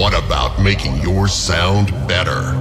What about making your sound better?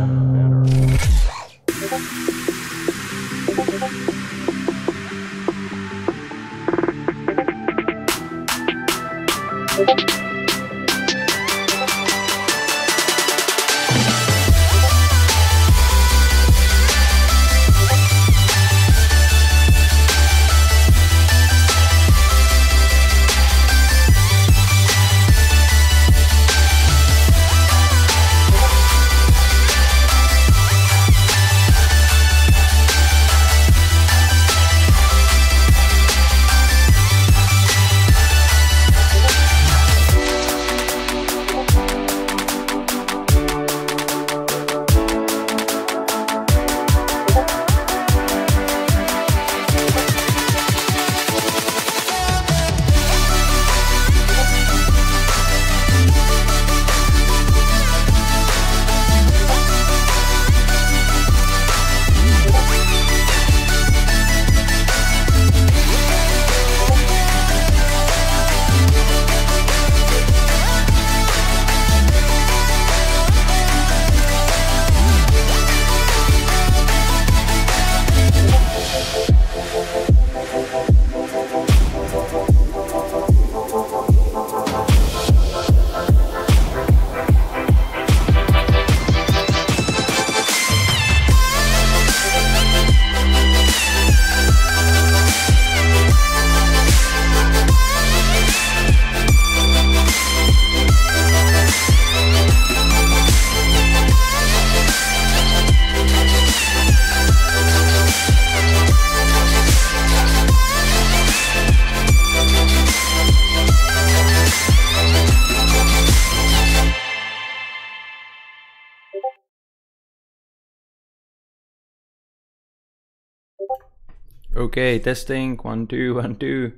Okay, testing 1 2 1 2.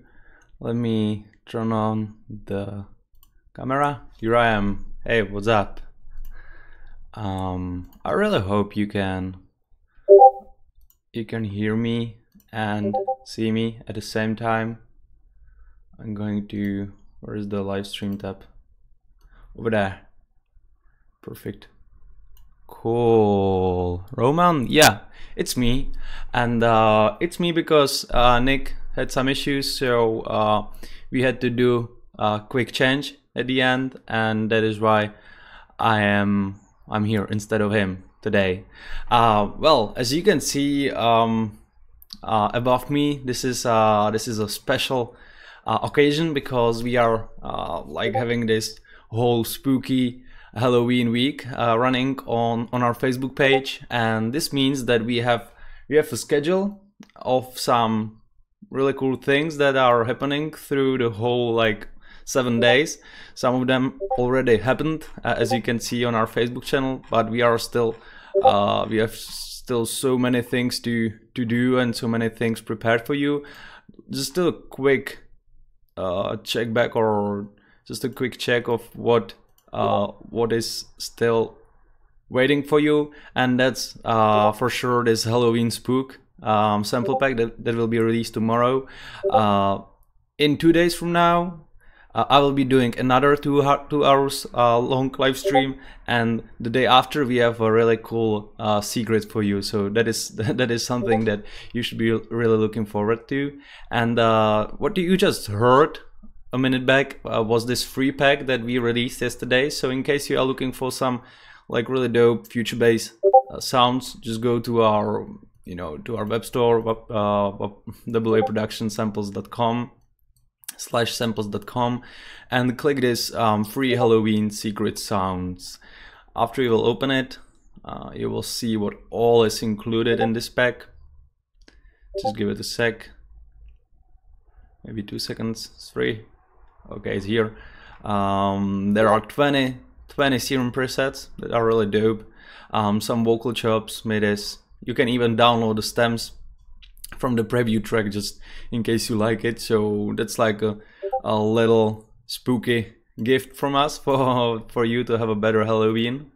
Let me turn on the camera. Here I am. Hey, what's up? I really hope you can hear me and see me at the same time. I'm going to, where is the live stream tab? Over there. Perfect. Cool. Roman, yeah, it's me. And it's me because Nick had some issues, so we had to do a quick change at the end, and that is why I'm here instead of him today. Well, as you can see above me, this is a special occasion because we are like having this whole spooky Halloween week running on our Facebook page, and this means that we have a schedule of some really cool things that are happening through the whole like 7 days. Some of them already happened, as you can see on our Facebook channel, but we are still we have still so many things to do and so many things prepared for you. Just a quick check back, or just a quick check of what is still waiting for you, and that's for sure this Halloween Spook sample pack that will be released tomorrow. In 2 days from now, I will be doing another 2 hours long live stream, and the day after we have a really cool secret for you. So that is something that you should be really looking forward to. And what you just heard a minute back was this free pack that we released yesterday. So in case you are looking for some like really dope future-based sounds, just go to our to our web store, waproductionsamples.com/samples.com, and click this free Halloween secret sounds. After you will open it, you will see what all is included in this pack. Just give it a sec, maybe 2 seconds, 3. Okay, it's here. There are 20 serum presets that are really dope. Some vocal chops made this. You can even download the stems from the preview track just in case you like it. So that's like a little spooky gift from us for you to have a better Halloween.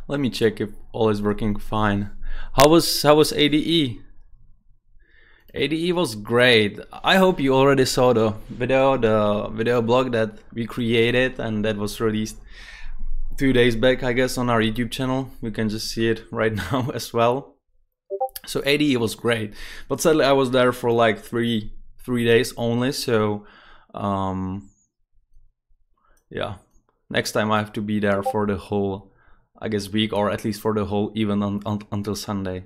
Let me check if all is working fine. How was ADE? ADE was great. I hope you already saw the video blog that we created and that was released 2 days back, I guess, on our YouTube channel. You can just see it right now as well. So 80 was great, but sadly I was there for like three days only. So yeah, next time I have to be there for the whole, I guess, week, or at least for the whole event until Sunday.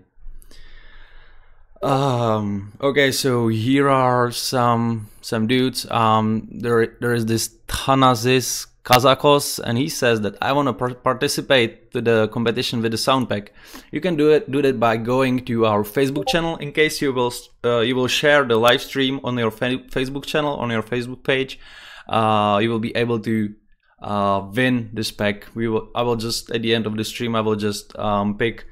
Okay, so here are some dudes. There is this Thanasis Kazakos, and he says that I want to participate to the competition with the sound pack. You can do that by going to our Facebook channel. In case you will share the live stream on your Facebook channel, on your Facebook page, you will be able to win this pack. I will just, at the end of the stream, I will just pick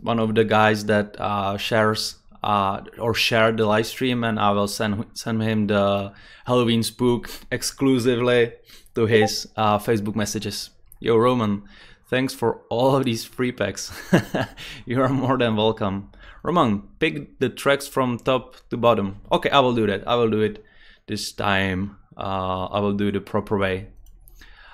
one of the guys that shares or share the live stream, and I will send him the Halloween spook exclusively to his Facebook messages. Yo, Roman, thanks for all of these free packs. You are more than welcome. Roman, pick the tracks from top to bottom. Okay, I will do that. I will do it this time. I will do it the proper way.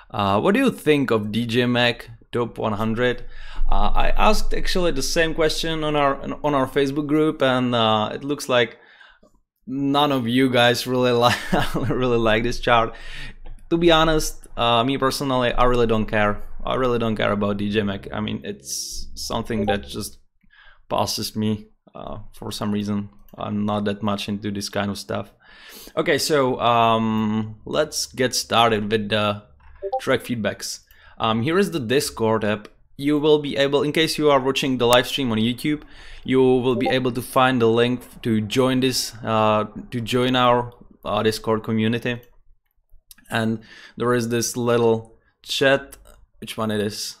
What do you think of DJ Mac Top 100? I asked actually the same question on our Facebook group, and it looks like none of you guys really like this chart. To be honest, me personally, I really don't care. I really don't care about DJ Mac. I mean, it's something that just passes me for some reason. I'm not that much into this kind of stuff. Okay, so let's get started with the track feedbacks. Here is the Discord app. You will be able, in case you are watching the live stream on YouTube, you will be able to find the link to join this, to join our Discord community. And there is this little chat, which one it is?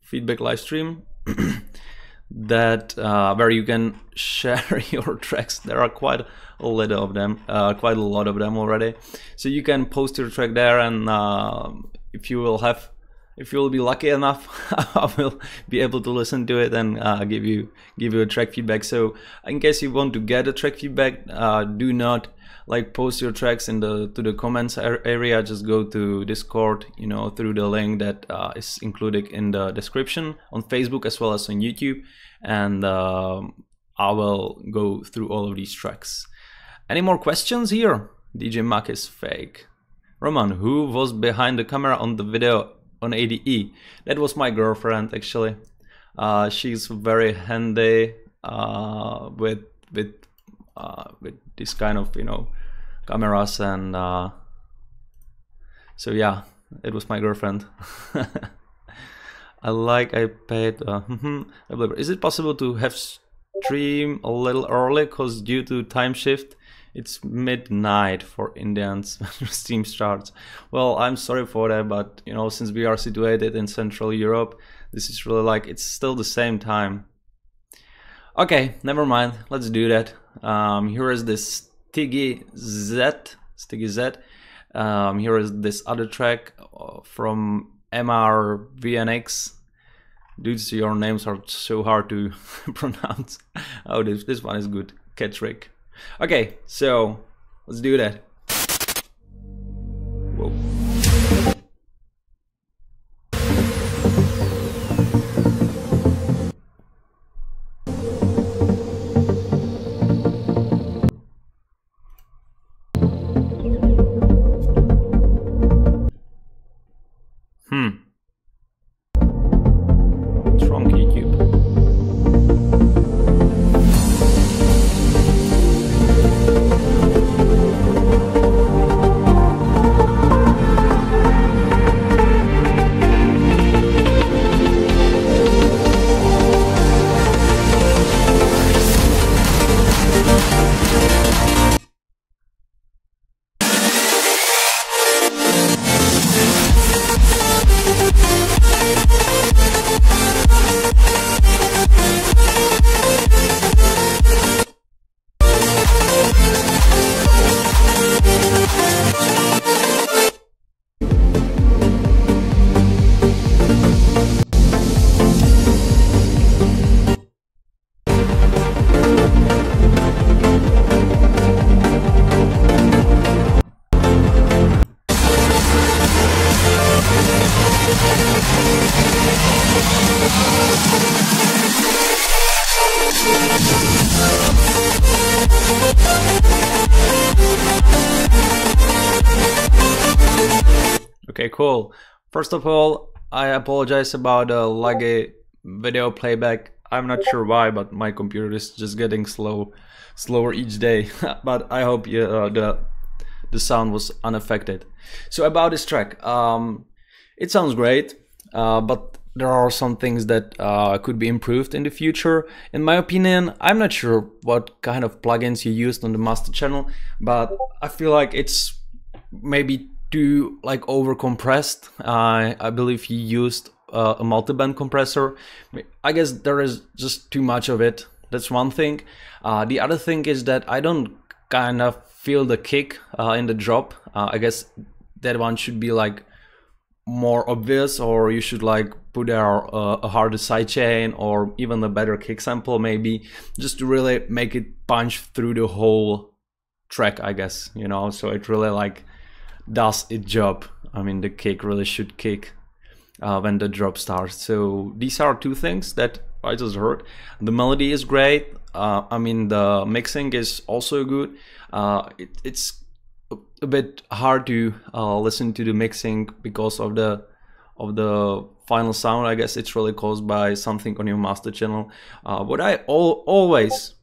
Feedback live stream, that where you can share your tracks. There are quite a lot of them, already. So you can post your track there, and if you will be lucky enough, I will be able to listen to it and give you a track feedback. So in case you want to get a track feedback, do not post your tracks to the comments area. Just go to Discord, through the link that is included in the description on Facebook as well as on YouTube, and I will go through all of these tracks. Any more questions here? DJ Mac is fake. Roman, who was behind the camera on the video on ADE? That was my girlfriend, actually. She's very handy with this kind of cameras, and so yeah, it was my girlfriend. I paid. Is it possible to have stream a little early? Cause due to time shift, it's midnight for Indians when stream starts. Well, I'm sorry for that, but since we are situated in Central Europe, this is really it's still the same time. Okay, never mind. Let's do that. Here is this Stiggy Z. Here is this other track from MRVNX. Dudes, your names are so hard to pronounce. Oh, this one is good. Ketrick. Okay, so let's do that. Whoa. Trunky cube. Okay, cool. First of all, I apologize about the laggy video playback. I'm not sure why, but my computer is just getting slower each day. But I hope the sound was unaffected. So about this track, it sounds great, but there are some things that could be improved in the future. In my opinion, I'm not sure what kind of plugins you used on the master channel, but I feel like it's maybe too like over compressed. I believe you used a multi-band compressor. I guess there is just too much of it. That's one thing. The other thing is that I don't kind of feel the kick in the drop. I guess that one should be like more obvious, or you should like put there a harder sidechain or even a better kick sample maybe, just to really make it punch through the whole track, I guess, you know, so it really like does its job. I mean, the kick really should kick when the drop starts. So these are two things that I just heard. The melody is great. I mean, the mixing is also good. It's a bit hard to listen to the mixing because of the final sound. I guess it's really caused by something on your master channel. What I always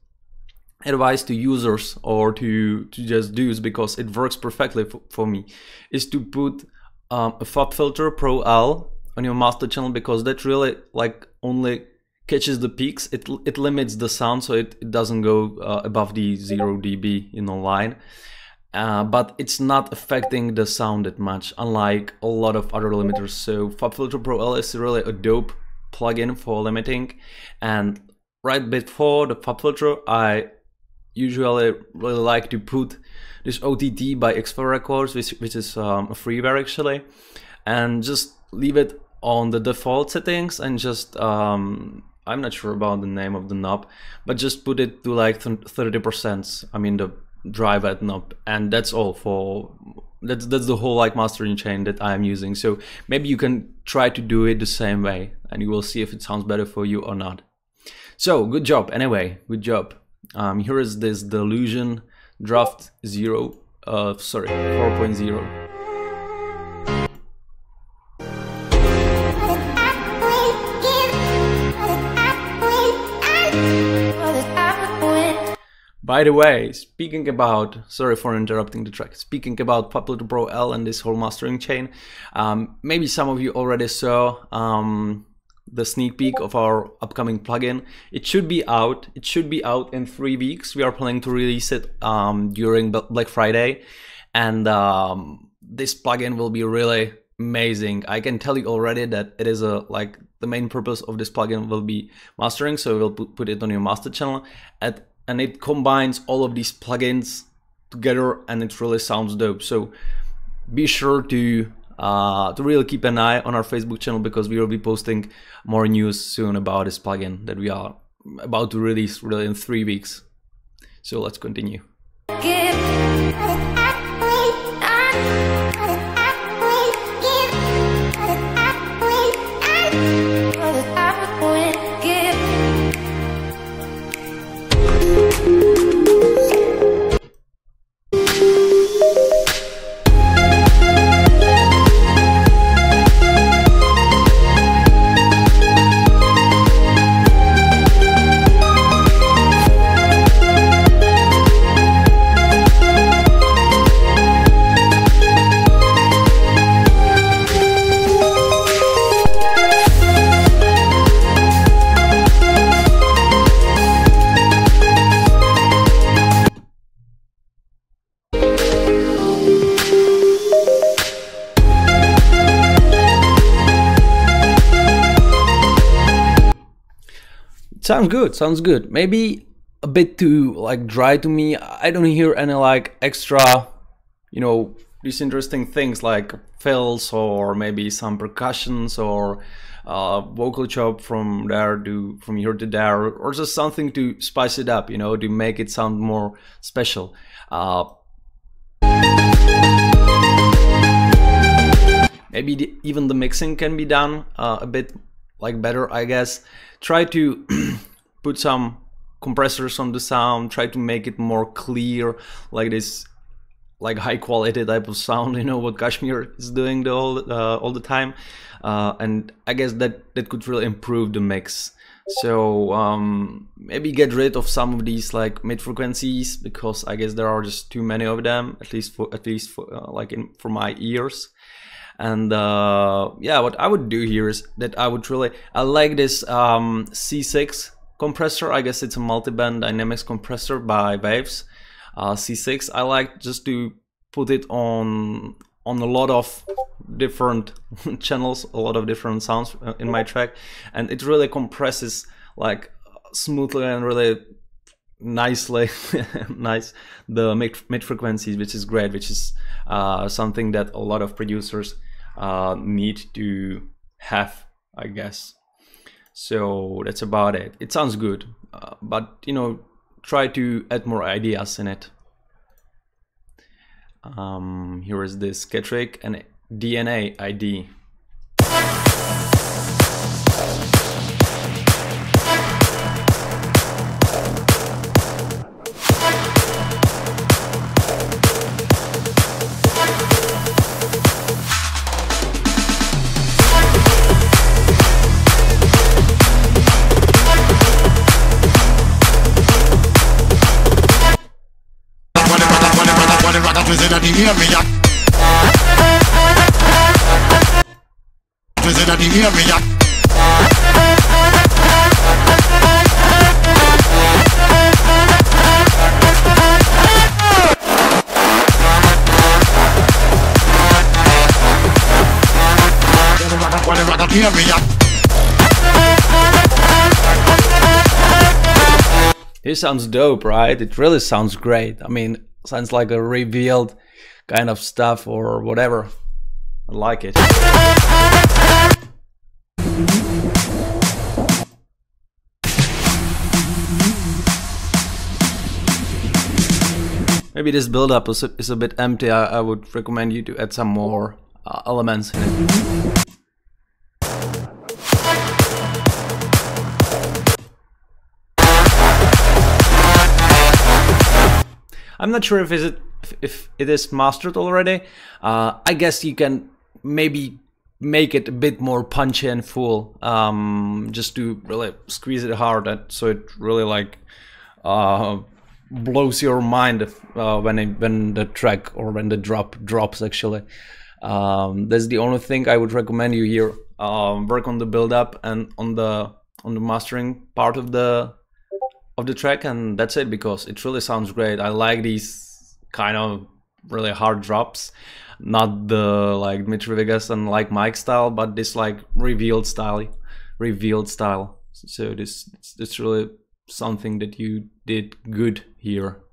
advise to users, or to just do, is because it works perfectly for me, is to put a FabFilter Pro L on your master channel, because that really like only catches the peaks. It limits the sound, so it doesn't go above the 0 dB in line. But it's not affecting the sound that much, unlike a lot of other limiters. So FabFilter Pro L is really a dope plugin for limiting. And right before the FabFilter, I usually really like to put this OTT by X4 Records, which is a freeware actually, and just leave it on the default settings, and just I'm not sure about the name of the knob, but just put it to like 30%. I mean the drive knob, and that's all. That's the whole like mastering chain that I'm using. So maybe you can try to do it the same way, and you will see if it sounds better for you or not. So good job anyway, good job. Here is this Delusion Draft 4.0. By the way, speaking about, sorry for interrupting the track, speaking about FabFilter Pro L and this whole mastering chain, maybe some of you already saw the sneak peek of our upcoming plugin. It should be out. It should be out in 3 weeks. We are planning to release it during Black Friday, and this plugin will be really amazing. I can tell you already that it is like the main purpose of this plugin will be mastering. So we'll put it on your master channel, and it combines all of these plugins together, and it really sounds dope. So be sure to really keep an eye on our Facebook channel, because we will be posting more news soon about this plugin that we are about to release really in 3 weeks. So let's continue. Sounds good, sounds good. Maybe a bit too like dry to me. I don't hear any like extra, you know, these interesting things like fills, or maybe some percussions, or vocal chop from here to there, or just something to spice it up, you know, to make it sound more special. Maybe even the mixing can be done a bit like better, I guess. Try to put some compressors on the sound, try to make it more clear, like this like high quality type of sound, you know, what Kashmir is doing all the time, and I guess that could really improve the mix. So maybe get rid of some of these like mid frequencies, because I guess there are just too many of them, at least for like for my ears. And yeah, what I would do here is that I like this C6 compressor. I guess it's a multi-band dynamics compressor by Waves. C6, I like just to put it on a lot of different channels, a lot of different sounds in my track, and it really compresses like smoothly and really nicely nice the mid frequencies, which is great, which is something that a lot of producers need to have, I guess. So that's about it. It sounds good, but you know, try to add more ideas in it. Here is this Ketrick and DNA ID. This sounds dope, right? It really sounds great. I mean, sounds like a revealed kind of stuff or whatever. I like it. Maybe this build-up is a bit empty. I would recommend you to add some more elements in it. I'm not sure if it is mastered already. I guess you can maybe make it a bit more punchy and full, just to really squeeze it hard, so it really like blows your mind when the track or when the drop drops. Actually, that's the only thing I would recommend you here. Work on the build up and on the mastering part of the track, and that's it, because it really sounds great. I like these kind of really hard drops, not the like Dmitry Vegas and like Mike style, but this like revealed style. So this really something that you did good here.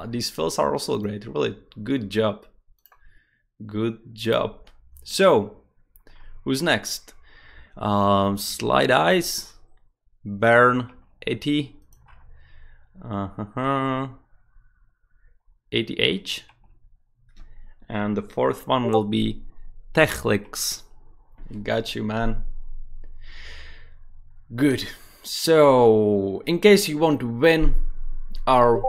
These fills are also great. Really good job. So who's next? Slide Eyes, Bern 80, 80H, and the fourth one will be Techlix. Got you, man. Good. So, in case you want to win our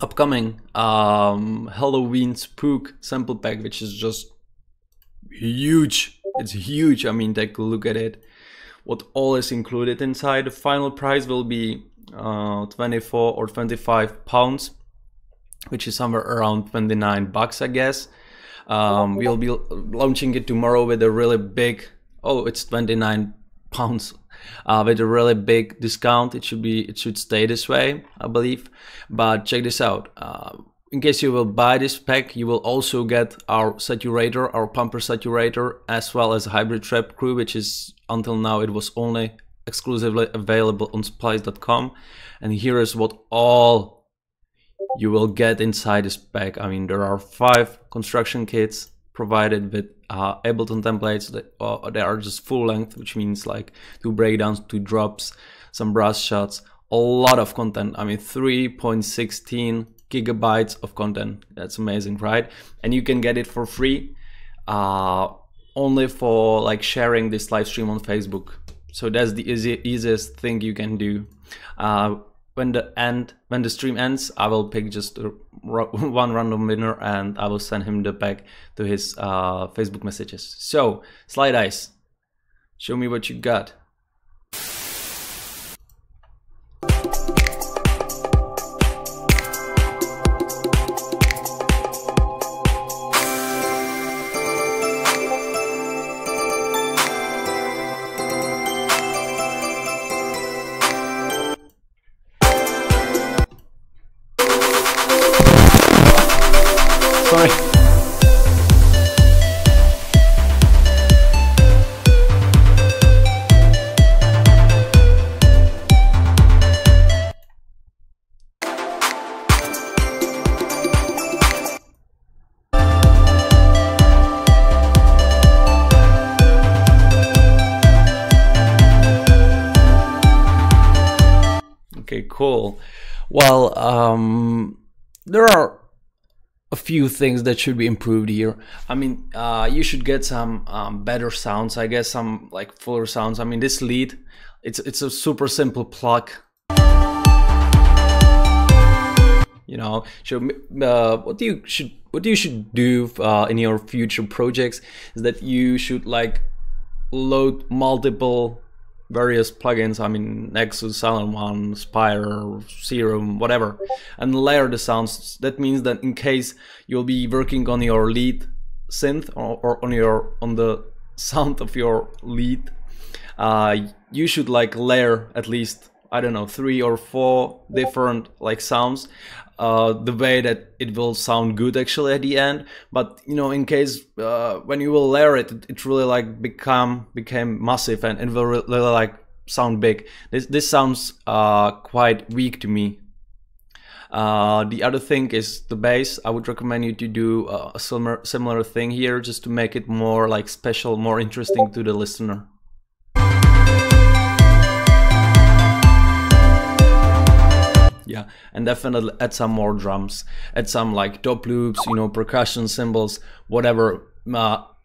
upcoming Halloween Spook sample pack, which is just huge. It's huge. I mean, take a look at it. What all is included inside. The final price will be 24 or 25 pounds, which is somewhere around 29 bucks, I guess. We'll be launching it tomorrow with a really big, it's 29 pounds, with a really big discount. It should stay this way, I believe. But check this out. In case you will buy this pack, you will also get our saturator, our pumper saturator, as well as a hybrid trap crew, which is, until now, it was only exclusively available on splice.com. And here is what all you will get inside this pack. I mean, there are 5 construction kits provided with Ableton templates that they are just full length, which means like 2 breakdowns, 2 drops, some brass shots, a lot of content. I mean, 3.16 gigabytes of content. That's amazing, right? And you can get it for free, only for like sharing this live stream on Facebook. So that's the easiest thing you can do. When the stream ends, I will pick just one random winner and I will send him the pack to his Facebook messages. So, Slide Ice, show me what you got. Sorry. Okay, cool. Well, there are a few things that should be improved here. I mean, you should get some better sounds, I guess, some like fuller sounds. I mean, this lead, it's a super simple plug. You know, so what you should do in your future projects is that you should like load multiple various plugins. I mean, Nexus, Silent One, Spire, Serum, whatever, and layer the sounds. That means that in case you'll be working on your lead synth or on the sound of your lead, you should like layer at least, I don't know, 3 or 4 different like sounds, the way that it will sound good actually at the end. But you know, in case when you will layer it, it really like became massive and it will really like sound big. This sounds quite weak to me. The other thing is the bass. I would recommend you to do a similar thing here, just to make it more like special, more interesting to the listener. Yeah, and definitely add some more drums, add some like top loops, you know, percussion cymbals, whatever.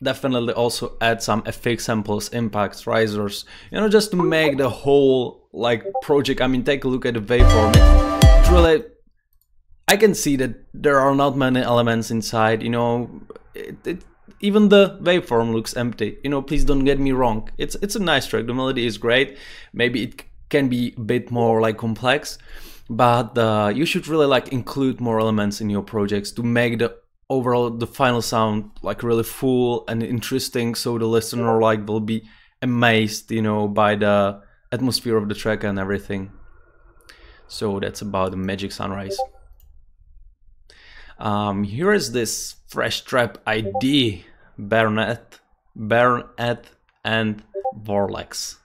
Definitely also add some FX samples, impacts, risers, you know, just to make the whole like project. I mean, take a look at the waveform. It's really, I can see that there are not many elements inside, you know, even the waveform looks empty, you know, please don't get me wrong. It's a nice track, the melody is great, maybe it can be a bit more like complex, but you should really like include more elements in your projects to make the final sound like really full and interesting, so the listener like will be amazed, you know, by the atmosphere of the track and everything. So that's about the Magic Sunrise. Here is this fresh trap ID, Bernat and Vorlex.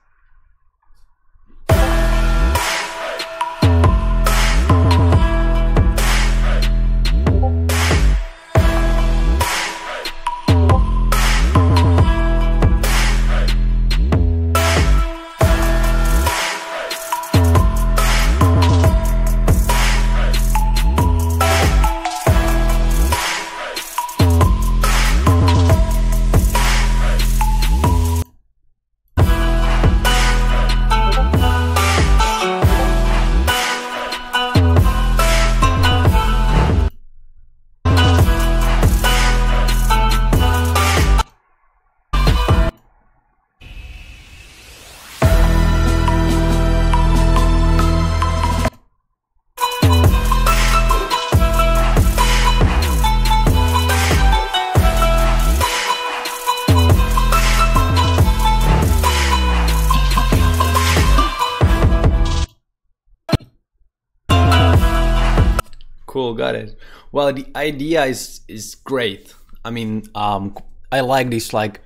Cool, got it. Well, the idea is great. I mean, I like these like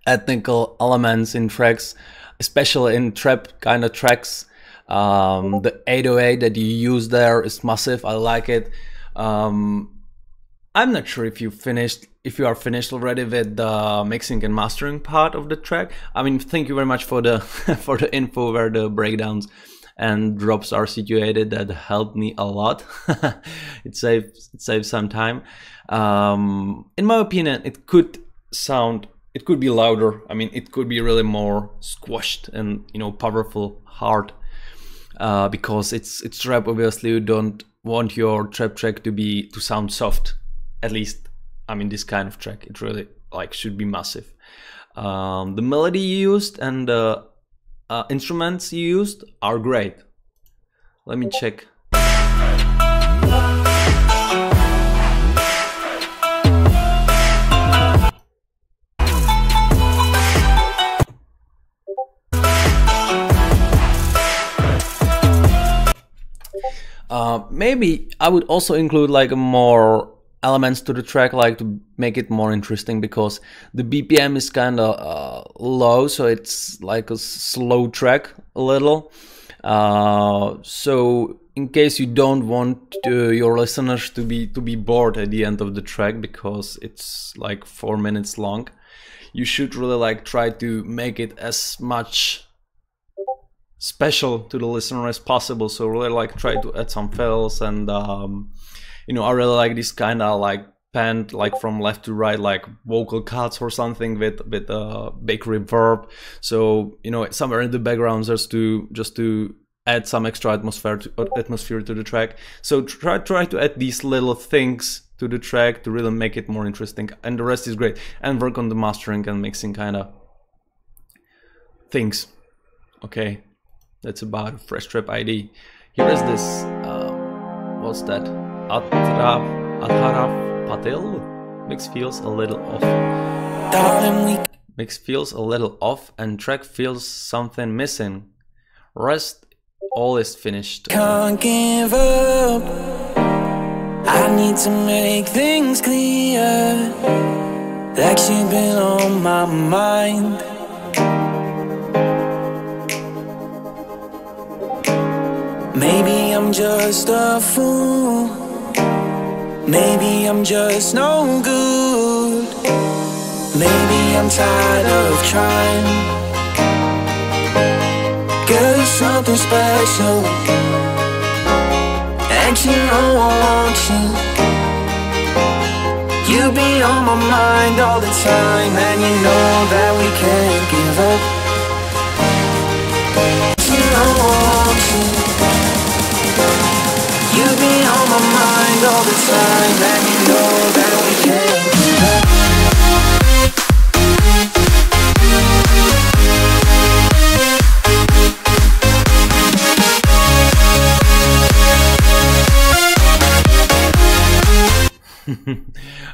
ethnical elements in tracks, especially in trap kind of tracks. The 808 that you use there is massive. I like it. I'm not sure if you are finished already with the mixing and mastering part of the track. I mean, thank you very much for the for the info where the breakdowns and drops are situated. That helped me a lot. It saves some time. In my opinion, it could be louder. I mean, it could be really more squashed and, you know, powerful, hard. because it's trap. Obviously, you don't want your trap track to sound soft. At least, I mean, this kind of track, it really like should be massive. The melody you used and the instruments you used are great. Let me check. Maybe I would also include like more elements to the track, like to make it more interesting, because the BPM is kind of low, so it's like a slow track a little. So in case you don't want your listeners to be bored at the end of the track, because it's like 4 minutes long, you should really like try to make it as much special to the listener as possible. So really like try to add some fills, and you know, I really like this kind of like panned like from left to right, like vocal cuts or something with big reverb. So you know, somewhere in the background just to add some extra atmosphere to the track. So try to add these little things to the track to really make it more interesting, and the rest is great. And work on the mastering and mixing kind of things. Okay. That's about Fresh Trap ID. Here is this, what's that? Atharaf Patel? Mix feels a little off. Mix feels a little off, and track feels something missing. Rest, all is finished. Can't give up. I need to make things clear. Like you've been on my mind. Maybe I'm just a fool. Maybe I'm just no good. Maybe I'm tired of trying. Girl, you're something special, and you know I want you. You be on my mind all the time, and you know that we can't give up. You know I want you. You be on my mind all the time, and you know that we can't give up.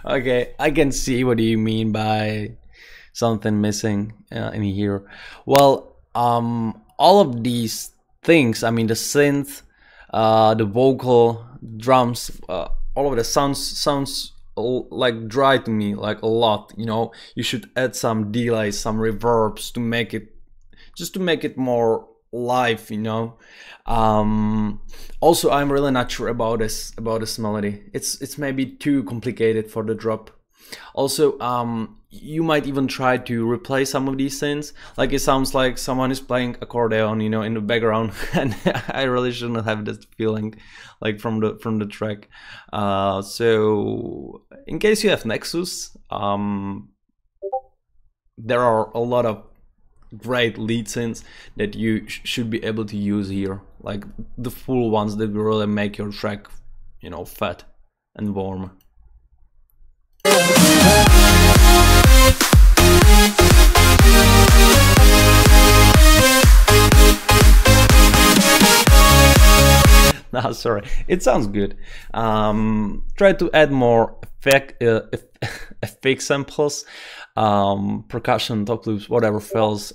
Okay, I can see what you mean by something missing in here. Well, all of these things, I mean, the synth, the vocal, drums, all of the sounds like dry to me, like a lot. You know, you should add some delays, some reverbs to make it, just to make it more live. You know. Also, I'm really not sure about this melody. It's maybe too complicated for the drop. Also, you might even try to replay some of these things. Like, it sounds like someone is playing accordion, you know, in the background, and I really shouldn't have this feeling, like from the track. So, in case you have Nexus, there are a lot of great lead synths that you should be able to use here, like the full ones that will really make your track, you know, fat and warm. No, sorry, it sounds good. Try to add more effect samples, percussion, top loops, whatever fills.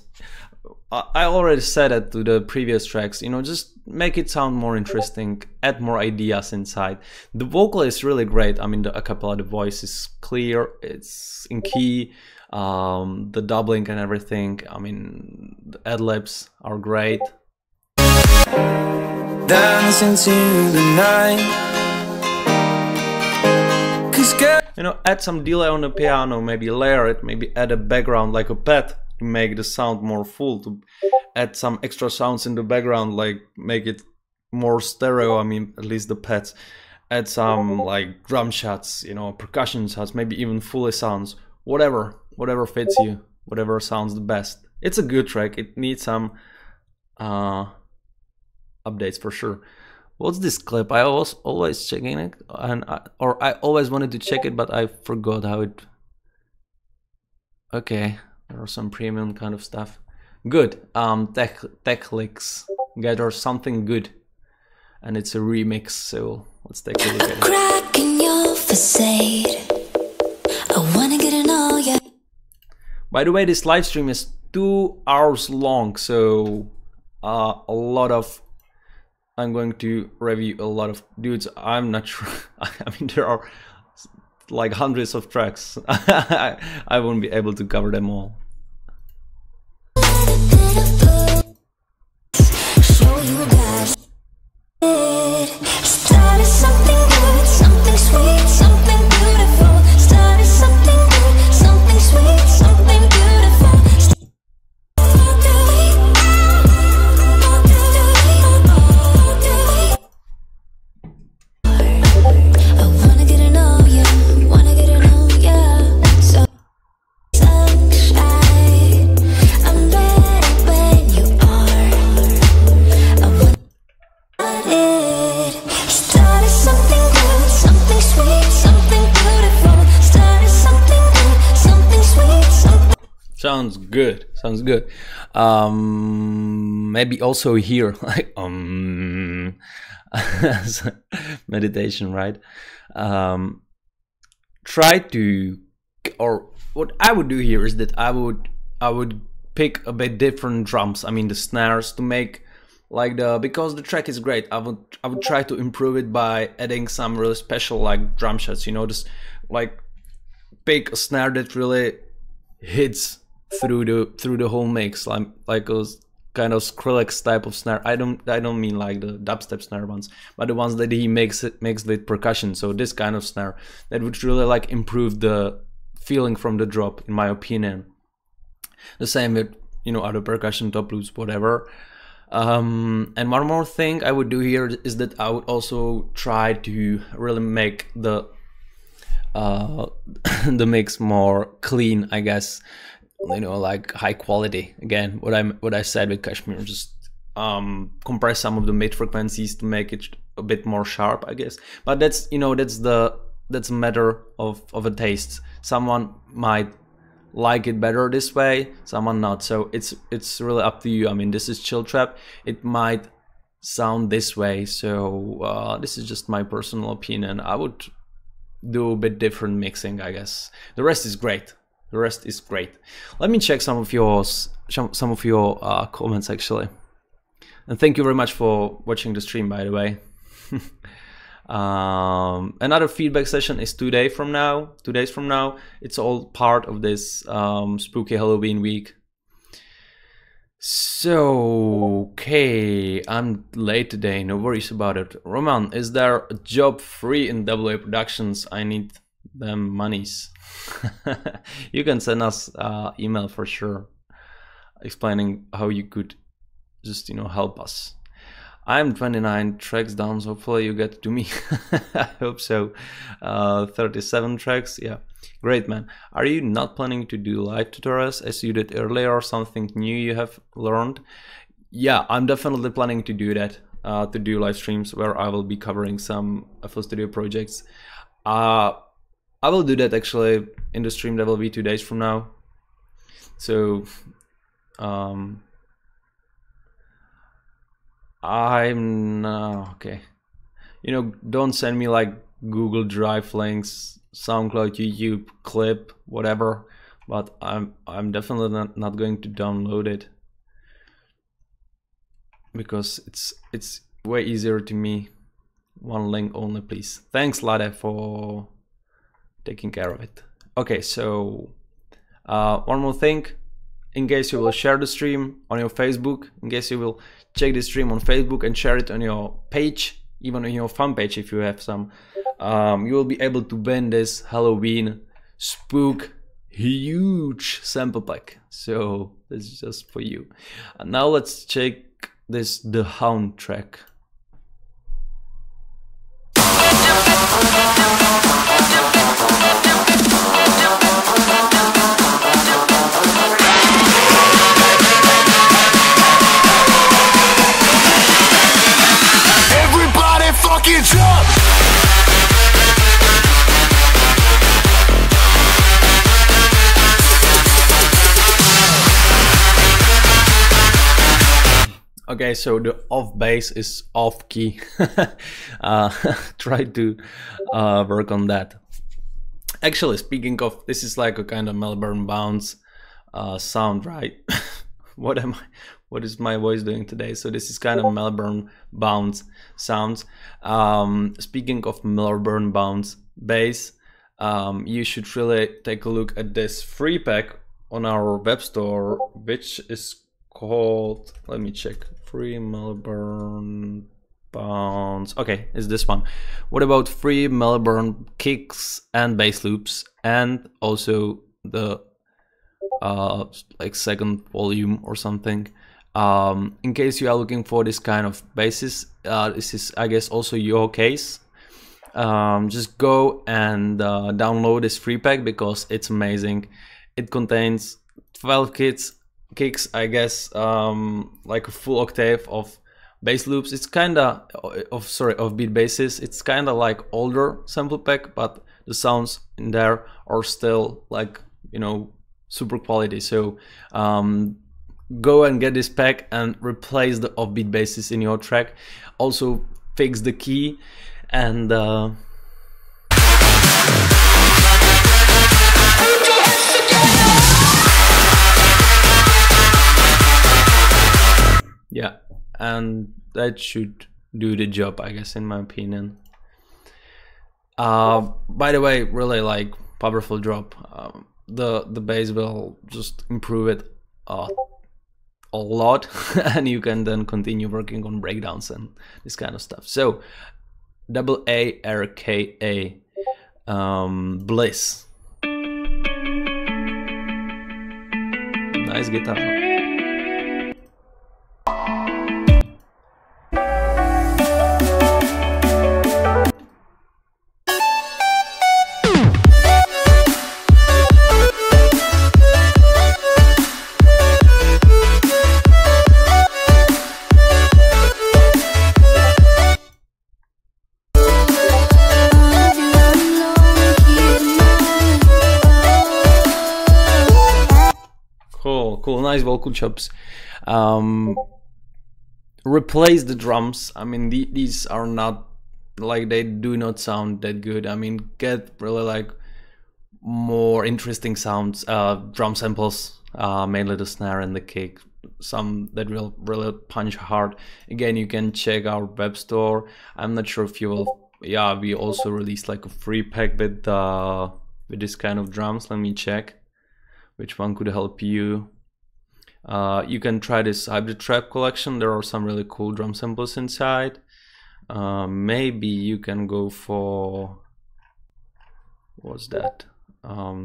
I already said it to the previous tracks, you know, just make it sound more interesting, add more ideas inside. The vocal is really great. I mean, the acapella, the voice is clear, it's in key, the doubling and everything. I mean, the ad-libs are great. Dance into the night. You know, add some delay on the piano, maybe layer it, maybe add a background like a pad to make the sound more full, to add some extra sounds in the background, like make it more stereo. I mean, at least the pads. Add some like drum shots, you know, percussion shots, maybe even fully sounds, whatever fits you, whatever sounds the best. It's a good track. It needs some updates for sure. What's this clip? I was always checking it, and I always wanted to check it, but I forgot how it. Okay, there are some premium kind of stuff. Good. Tech Licks gather something good, and it's a remix. So let's take a look at it. Crack in your facade. I wanna get in all your. By the way, this live stream is 2 hours long, so a lot of. I'm going to review a lot of dudes. I'm not sure. I mean, there are like hundreds of tracks. I won't be able to cover them all. Show you guys. Started something good, something sweet, something beautiful. Started something good, something sweet, something beautiful. I wanna get to know you, wanna get to know you. So sunshine, I'm ready when you are. I want it. Started something good, something sweet, something beautiful. Started something good, something sweet, something. Sounds good. Sounds good. Maybe also here, like meditation, right? Try to, or what I would do here is that I would pick a bit different drums. I mean the snares to make like because the track is great. I would try to improve it by adding some really special like drum shots. You know, just like pick a snare that really hits through the whole mix, like those kind of Skrillex type of snare. I don't mean like the dubstep snare ones, but the ones that he makes with percussion. So this kind of snare that would really like improve the feeling from the drop, in my opinion. The same with, you know, other percussion, top loops, whatever. And one more thing I would do here is that I would also try to really make the mix more clean, I guess. You know, like high quality. Again, what I said with Kashmir, just compress some of the mid frequencies to make it a bit more sharp, I guess. But that's, you know, that's a matter of a taste. Someone might like it better this way, someone not. So it's really up to you. I mean, this is chill trap. It might sound this way. So this is just my personal opinion. I would do a bit different mixing, I guess. The rest is great. The rest is great. Let me check some of your comments actually. And thank you very much for watching the stream, by the way. Another feedback session is 2 days from now. It's all part of this spooky Halloween week. So, okay, I'm late today, no worries about it. Roman, is there a job free in WA Productions? I need them monies. You can send us email for sure, explaining how you could just, you know, help us. I'm 29 tracks down, so hopefully you get to me. I hope so. 37 tracks, yeah, great, man. Are you not planning to do live tutorials as you did earlier, or something new you have learned? Yeah, I'm definitely planning to do that, to do live streams where I will be covering some FL Studio projects. I will do that actually in the stream that will be 2 days from now. So I'm okay. You know, don't send me like Google Drive links, SoundCloud, YouTube, clip, whatever. But I'm definitely not going to download it, because it's way easier to me. One link only, please. Thanks, Lade, for taking care of it. Okay, so one more thing. In case you will share the stream on your Facebook, in case you will check the stream on Facebook and share it on your page, even on your fan page if you have some, you will be able to win this Halloween Spook huge sample pack. So this is just for you. And now let's check this The Hound track. Okay, so the off bass is off key. Try to work on that. Actually, speaking of, this is like a kind of Melbourne bounce sound, right? What is my voice doing today? So this is kind of Melbourne bounce sounds. Speaking of Melbourne bounce bass, you should really take a look at this free pack on our web store, which is called, let me check, free Melbourne bounce. Okay, it's this one. What about free Melbourne kicks and bass loops, and also the like second volume or something. In case you are looking for this kind of basses, this is, I guess, also your case. Just go and download this free pack because it's amazing. It contains 12 kicks, I guess, like a full octave of bass loops. It's kind of beat basses. It's kind of like older sample pack, but the sounds in there are still like, you know, super quality. So go and get this pack and replace the offbeat basses in your track. Also fix the key and yeah, and that should do the job, I guess, in my opinion. By the way, really like powerful drop. The bass will just improve it a lot, and you can then continue working on breakdowns and this kind of stuff. So AARKA, Bliss. Nice guitar. Cool, nice vocal chops. Replace the drums. I mean, these are not, like, they do not sound that good. I mean, get really like more interesting sounds, drum samples, mainly the snare and the kick, some that will really punch hard. Again, you can check our web store. I'm not sure if you will, yeah, we also released like a free pack with this kind of drums. Let me check which one could help you. You can try this Hybrid Trap collection. There are some really cool drum samples inside. Maybe you can go for, what's that? I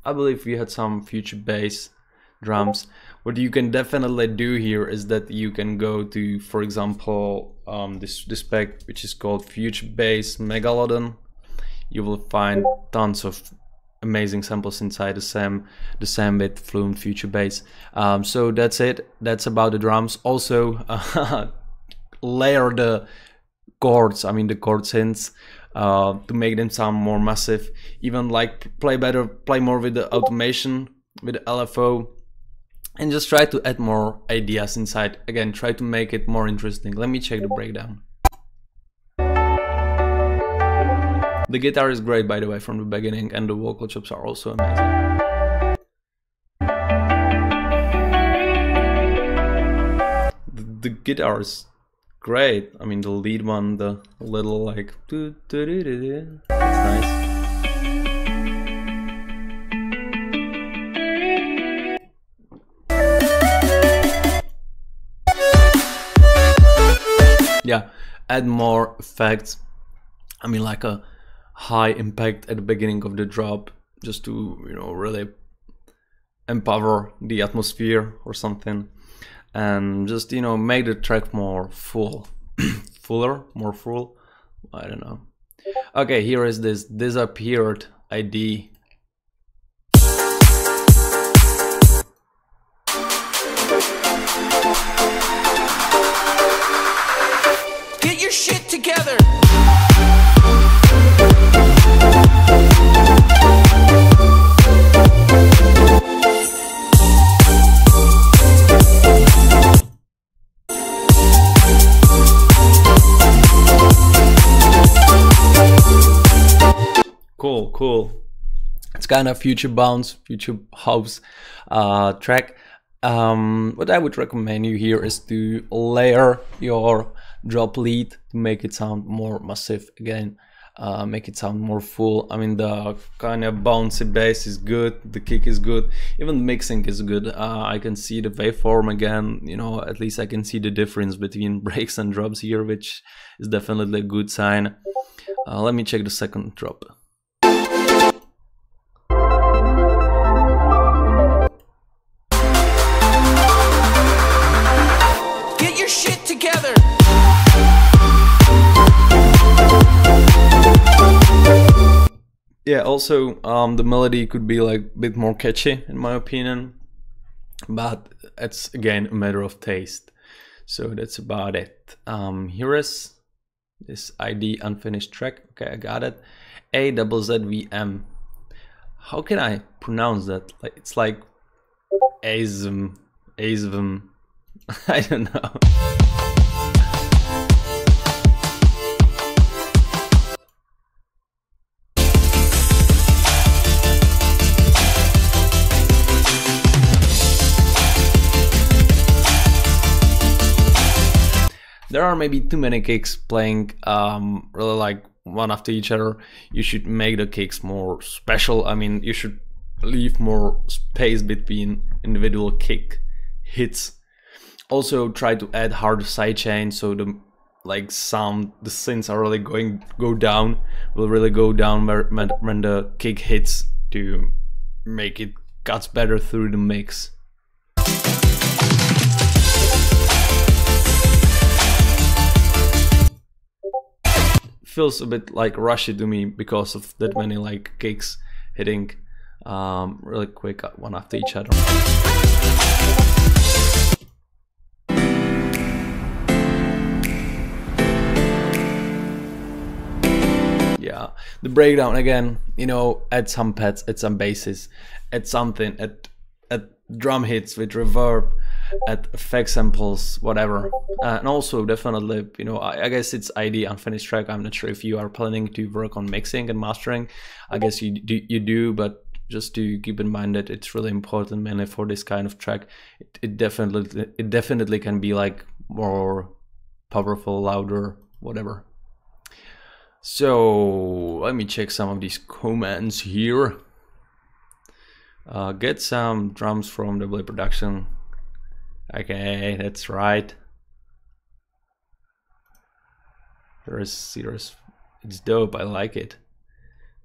believe we had some Future Bass drums. What you can definitely do here is that you can go to, for example, this pack, which is called Future Bass Megalodon. You will find tons of amazing samples inside, the same with Fluent Future Bass. So that's it. That's about the drums. Also, layer the chords. I mean the chord synths to make them sound more massive. Even like play more with the automation, with the LFO, and just try to add more ideas inside. Again, try to make it more interesting. Let me check the breakdown. The guitar is great, by the way, from the beginning, and the vocal chops are also amazing. The guitar is great. I mean, the lead one, the little like, that's nice. Yeah, add more effects. I mean, like a high impact at the beginning of the drop, just to, you know, really empower the atmosphere or something, and just, you know, make the track more full, more full. I don't know. Okay, here is this Disappeared ID. Get your shit together. cool. It's kind of future bounce, future house track. What I would recommend you here is to layer your drop lead to make it sound more massive again, make it sound more full. I mean, the kind of bouncy bass is good, the kick is good, even the mixing is good. I can see the waveform again, you know, at least I can see the difference between breaks and drops here, which is definitely a good sign. Let me check the second drop. Get your shit together. Yeah, also the melody could be like a bit more catchy in my opinion, but it's again a matter of taste. So that's about it. Here is this ID unfinished track. Okay, I got it. AZZVM. How can I pronounce that? Like, it's like AZM, AZVM. I don't know. There are maybe too many kicks playing really like one after each other. You should make the kicks more special. I mean, you should leave more space between individual kick hits. Also try to add harder sidechain so the like sound, the synths are really go down, will really go down when the kick hits to make it cuts better through the mix. Feels a bit like rushy to me because of that many like kicks hitting really quick one after each other. Yeah, the breakdown again, you know, add some pads, add some basses, add something, add drum hits with reverb, add effect samples, whatever. And also definitely, you know, I guess it's ID unfinished track. I'm not sure if you are planning to work on mixing and mastering. I guess you do, but just to keep in mind that it's really important, mainly for this kind of track. It definitely can be like more powerful, louder, whatever. So let me check some of these comments here. Get some drums from double production. Okay, that's right. It's dope. I like it.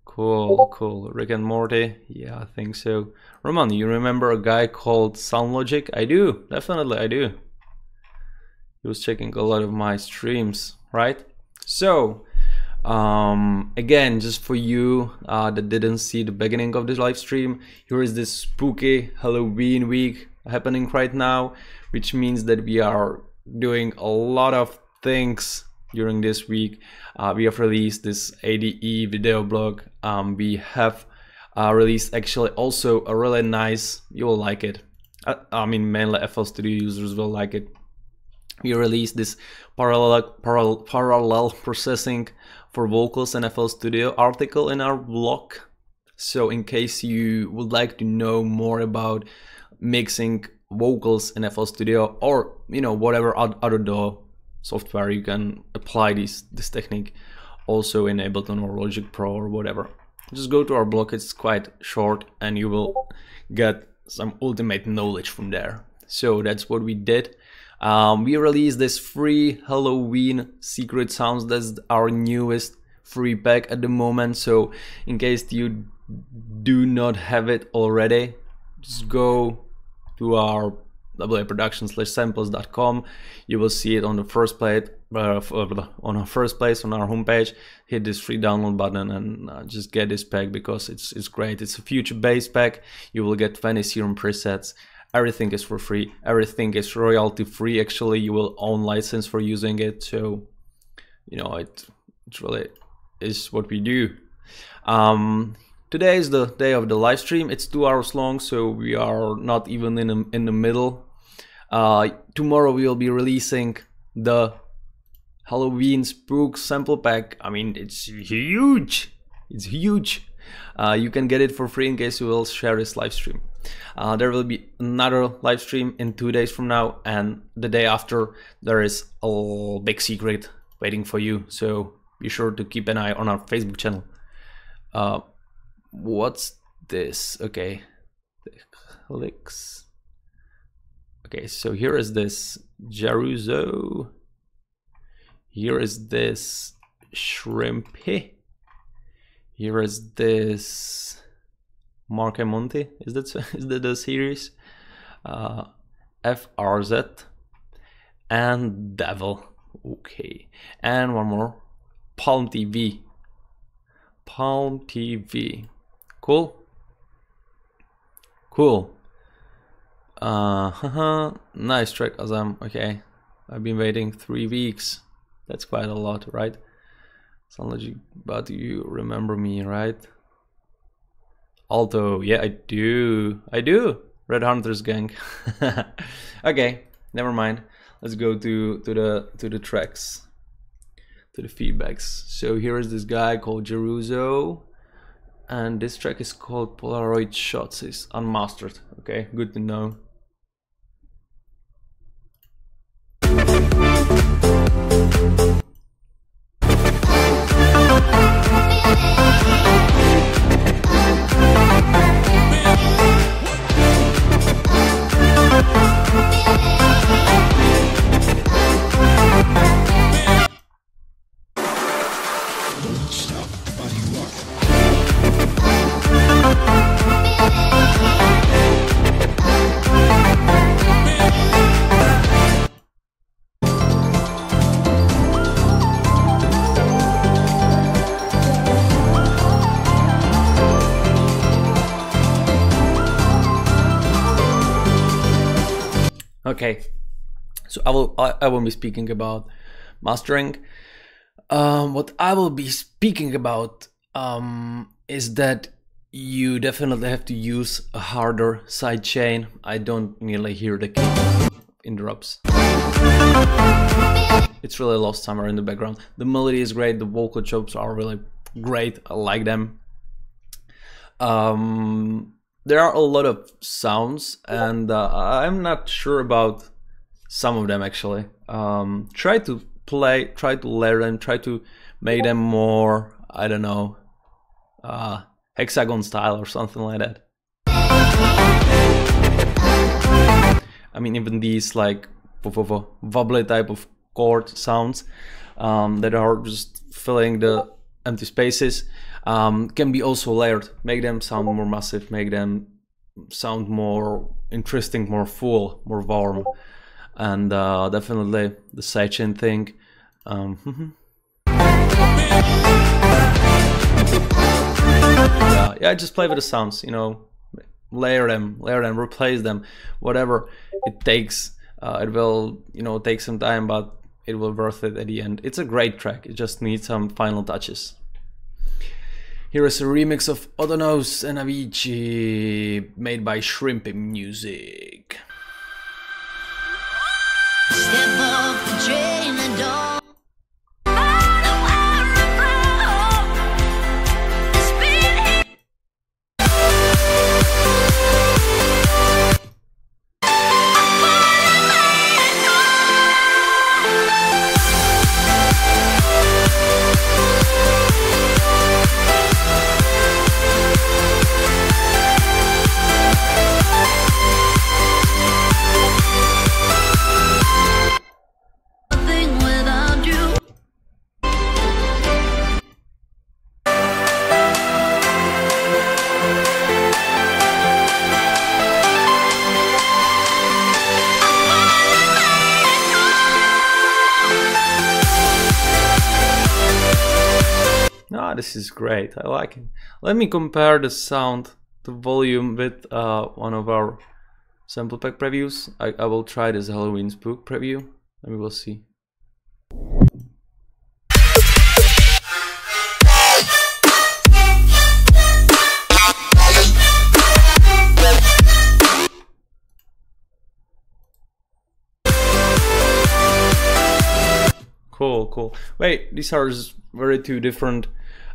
Cool. Rick and Morty. Yeah, I think so. Roman, you remember a guy called SoundLogic? I do. Definitely, I do. He was checking a lot of my streams, right? So, again, just for you that didn't see the beginning of this live stream, here is this spooky Halloween week happening right now, which means that we are doing a lot of things during this week. We have released this ADE video blog. We have released actually also a really nice, you will like it, I mean mainly FL Studio users will like it. We released this parallel processing for vocals in FL Studio article in our blog. So in case you would like to know more about mixing vocals in FL Studio, or you know, whatever other DAW software you can apply this technique, also in Ableton or Logic Pro or whatever, just go to our blog. It's quite short and you will get some ultimate knowledge from there. So that's what we did. We released this free Halloween secret sounds. That's our newest free pack at the moment. So in case you do not have it already, just go to our waproduction.samples.com. You will see it on the first place, on our homepage. Hit this free download button and just get this pack because it's great. It's a future bass pack. You will get 20 serum presets. Everything is for free. Everything is royalty free. Actually, you will own license for using it. So, you know, it really is what we do. Today is the day of the live stream. It's 2 hours long, so we are not even in the middle. Tomorrow we will be releasing the Halloween Spook sample pack. I mean, it's huge. It's huge. You can get it for free in case you will share this live stream. There will be another live stream in 2 days from now, and the day after there is a big secret waiting for you, so be sure to keep an eye on our Facebook channel. What's this? Okay, the clicks. Okay, so here is this Jaruzo. Here is this Shrimpy. Here is this Mark and Monty. Is that the series? FRZ and Devil. Okay, and one more. Palm TV. Palm TV. Cool. Cool. Nice track, Azam. Okay, I've been waiting 3 weeks. That's quite a lot, right? Sound but you remember me, right? Alto, yeah, I do. Red Hunters gang. Okay, never mind. Let's go to the tracks, to the feedbacks. So here is this guy called Jeruzo, and this track is called Polaroid Shots. It's unmastered. Okay, good to know. Okay, so I will be speaking about mastering. What I will be speaking about is that you definitely have to use a harder sidechain. I don't nearly hear the kick interrupts. It's really lost somewhere in the background. The melody is great. The vocal chops are really great. I like them. There are a lot of sounds, and I'm not sure about some of them actually. Try to layer them, try to make them more, I don't know, hexagon style or something like that. I mean, even these like wobbly type of chord sounds that are just filling the empty spaces can be also layered, make them sound more massive, make them sound more interesting, more full, more warm. And definitely the sidechain thing. Yeah, just play with the sounds, you know, layer them, replace them, whatever it takes. It will, you know, take some time, but it will be worth it at the end. It's a great track. It just needs some final touches. Here is a remix of Odonos and Avicii made by Shrimpy Music. Step off the train and don't. This is great. I like it. Let me compare the sound, the volume with one of our sample pack previews. I will try this Halloween Spook preview and we will see. Cool. Wait, these are very two different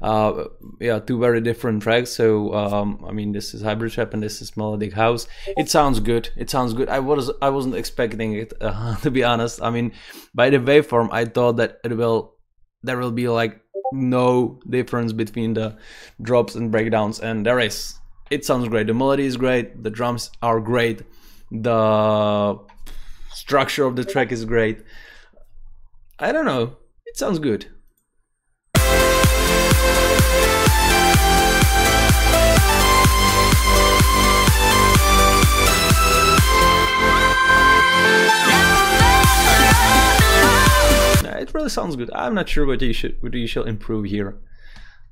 yeah, two very different tracks. So I mean, this is hybrid trap and this is melodic house. It sounds good. It sounds good. I wasn't expecting it to be honest. I mean, by the waveform, I thought that there will be like no difference between the drops and breakdowns, and there is. It sounds great. The melody is great. The drums are great. The structure of the track is great. I don't know. It sounds good. It really sounds good. I'm not sure what you should improve here.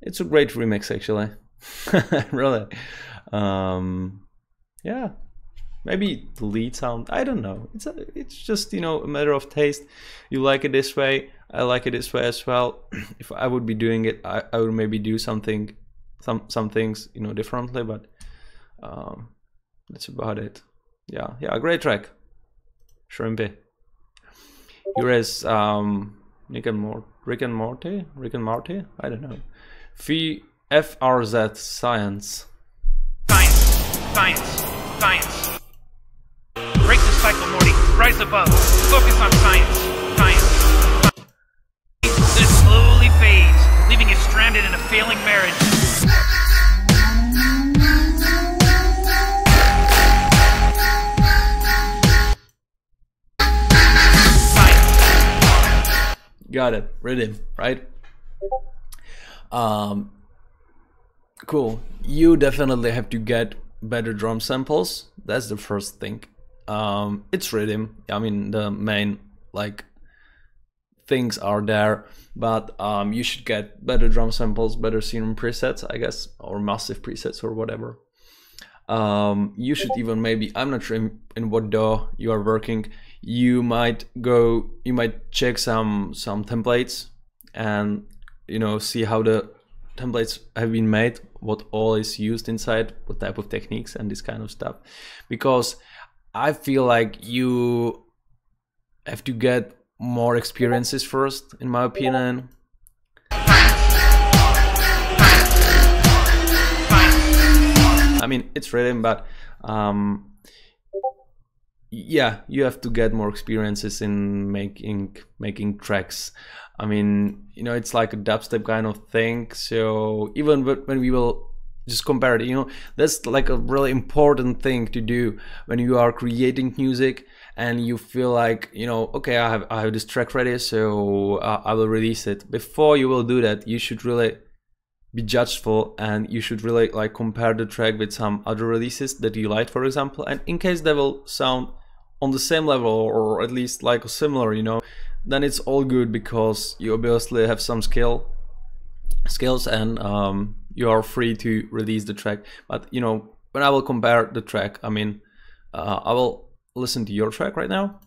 It's a great remix actually. Really. Yeah. Maybe the lead sound. I don't know. It's just, you know, a matter of taste. You like it this way. I like it this way as well. If I would be doing it, I would maybe do some things, you know, differently. But that's about it. Yeah, great track. Shrimpy. Here is Rick and Morty. I don't know. FRZ Science. Science. Break the cycle, Morty. Rise above. Focus on science. Then it slowly fades, leaving you stranded in a failing marriage. Got it. Rhythm, right? Cool. You definitely have to get better drum samples. That's the first thing. It's rhythm. I mean, the main like things are there, but you should get better drum samples, better serum presets, I guess, or massive presets or whatever. You should even maybe, I'm not sure in what DAW you are working. You might check some templates and, you know, see how the templates have been made, what all is used inside, what type of techniques and this kind of stuff, because I feel like you have to get more experiences first, in my opinion. I mean, it's rhythm, but yeah, you have to get more experiences in making tracks. I mean, you know, it's like a dubstep kind of thing. So even when we will just compare it, you know, that's like a really important thing to do when you are creating music and you feel like, you know, okay, I have this track ready, so I will release it. Before you will do that, you should really be judgeful, and you should really like compare the track with some other releases that you like, for example, and in case they will sound on the same level or at least like similar, you know, then it's all good, because you obviously have some skills and you are free to release the track. But you know, when I will compare the track, I mean, I will listen to your track right now.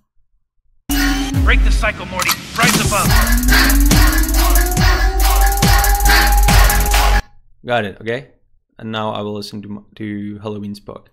Break the cycle, Morty. Rise above. Got it. Okay, and now I will listen to Halloween SPOOK.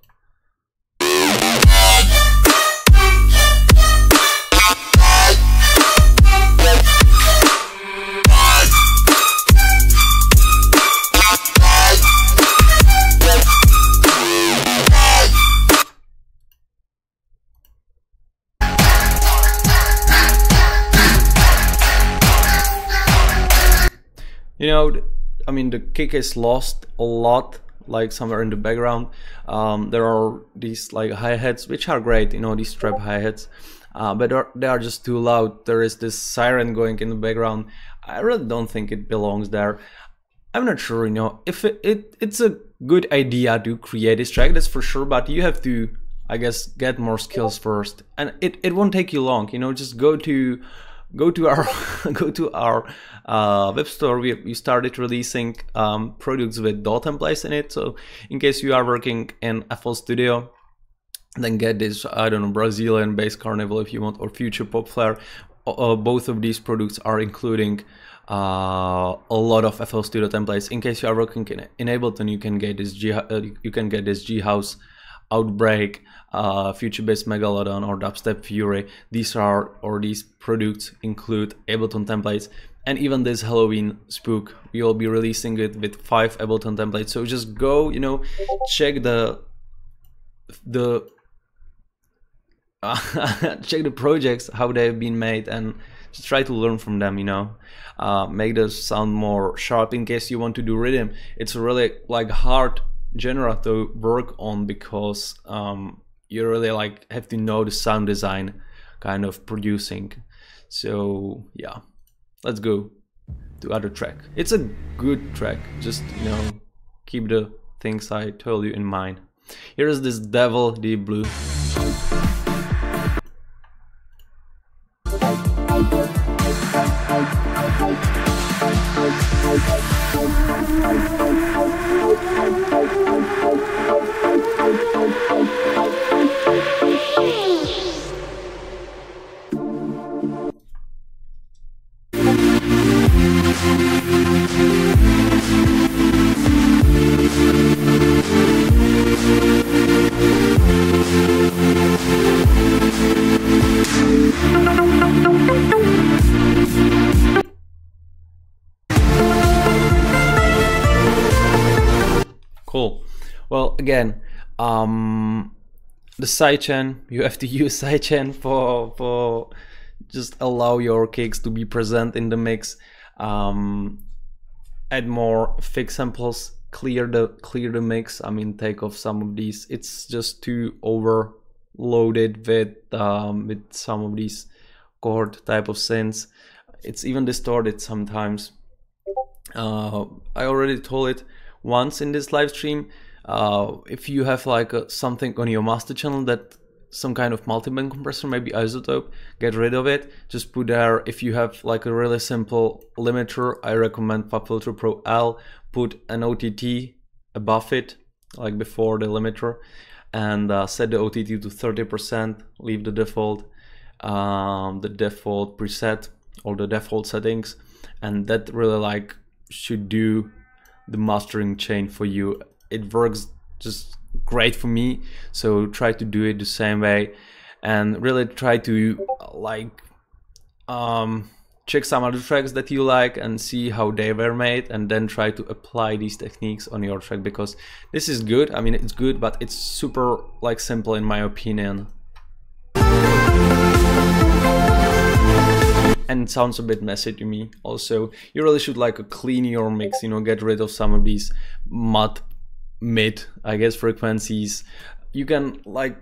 You know, I mean, the kick is lost a lot, like somewhere in the background. There are these like hi-hats, which are great, you know, these trap hi-hats, but they are just too loud. There is this siren going in the background. I really don't think it belongs there. I'm not sure, you know, if it's a good idea to create this track, that's for sure, but you have to, I guess, get more skills first, and it won't take you long, you know. Just go to our web store. We started releasing products with DAW templates in it. So in case you are working in FL Studio, then get this, I don't know, Brazilian bass carnival if you want, or Future Pop Flare. Both of these products are including a lot of FL Studio templates. In case you are working in Ableton, you can get this G House, Outbreak, Future Bass Megalodon, or Dubstep Fury. These products include Ableton templates, And even this Halloween spook, we will be releasing it with 5 Ableton templates. So just go, you know, check the check the projects, how they've been made, and just try to learn from them, you know. Make the sound more sharp in case you want to do rhythm. It's really like hard genre to work on because you really like have to know the sound design kind of producing. So yeah, let's go to other track. It's a good track, just, you know, keep the things I told you in mind. Here is this Devil Deep Blue. Cool. Well, again, the sidechain, you have to use sidechain for just allow your kicks to be present in the mix. Add more fixed samples, clear the mix. I mean, take off some of these. It's just too overloaded with some of these chord type of synths. It's even distorted sometimes. I already told it once in this live stream. If you have like something on your master channel that some kind of multiband compressor, maybe isotope, get rid of it. Just put there. If you have like a really simple limiter, I recommend FabFilter Pro L. Put an OTT above it, like before the limiter, and set the OTT to 30%. Leave the default preset or the default settings, and that really like should do the mastering chain for you. It works just great for me, so try to do it the same way, and really try to like check some other tracks that you like and see how they were made, and then try to apply these techniques on your track, because this is good. I mean, it's good, but it's super like simple in my opinion, and it sounds a bit messy to me. Also, you really should like clean your mix, you know, get rid of some of these mid, I guess, frequencies. You can like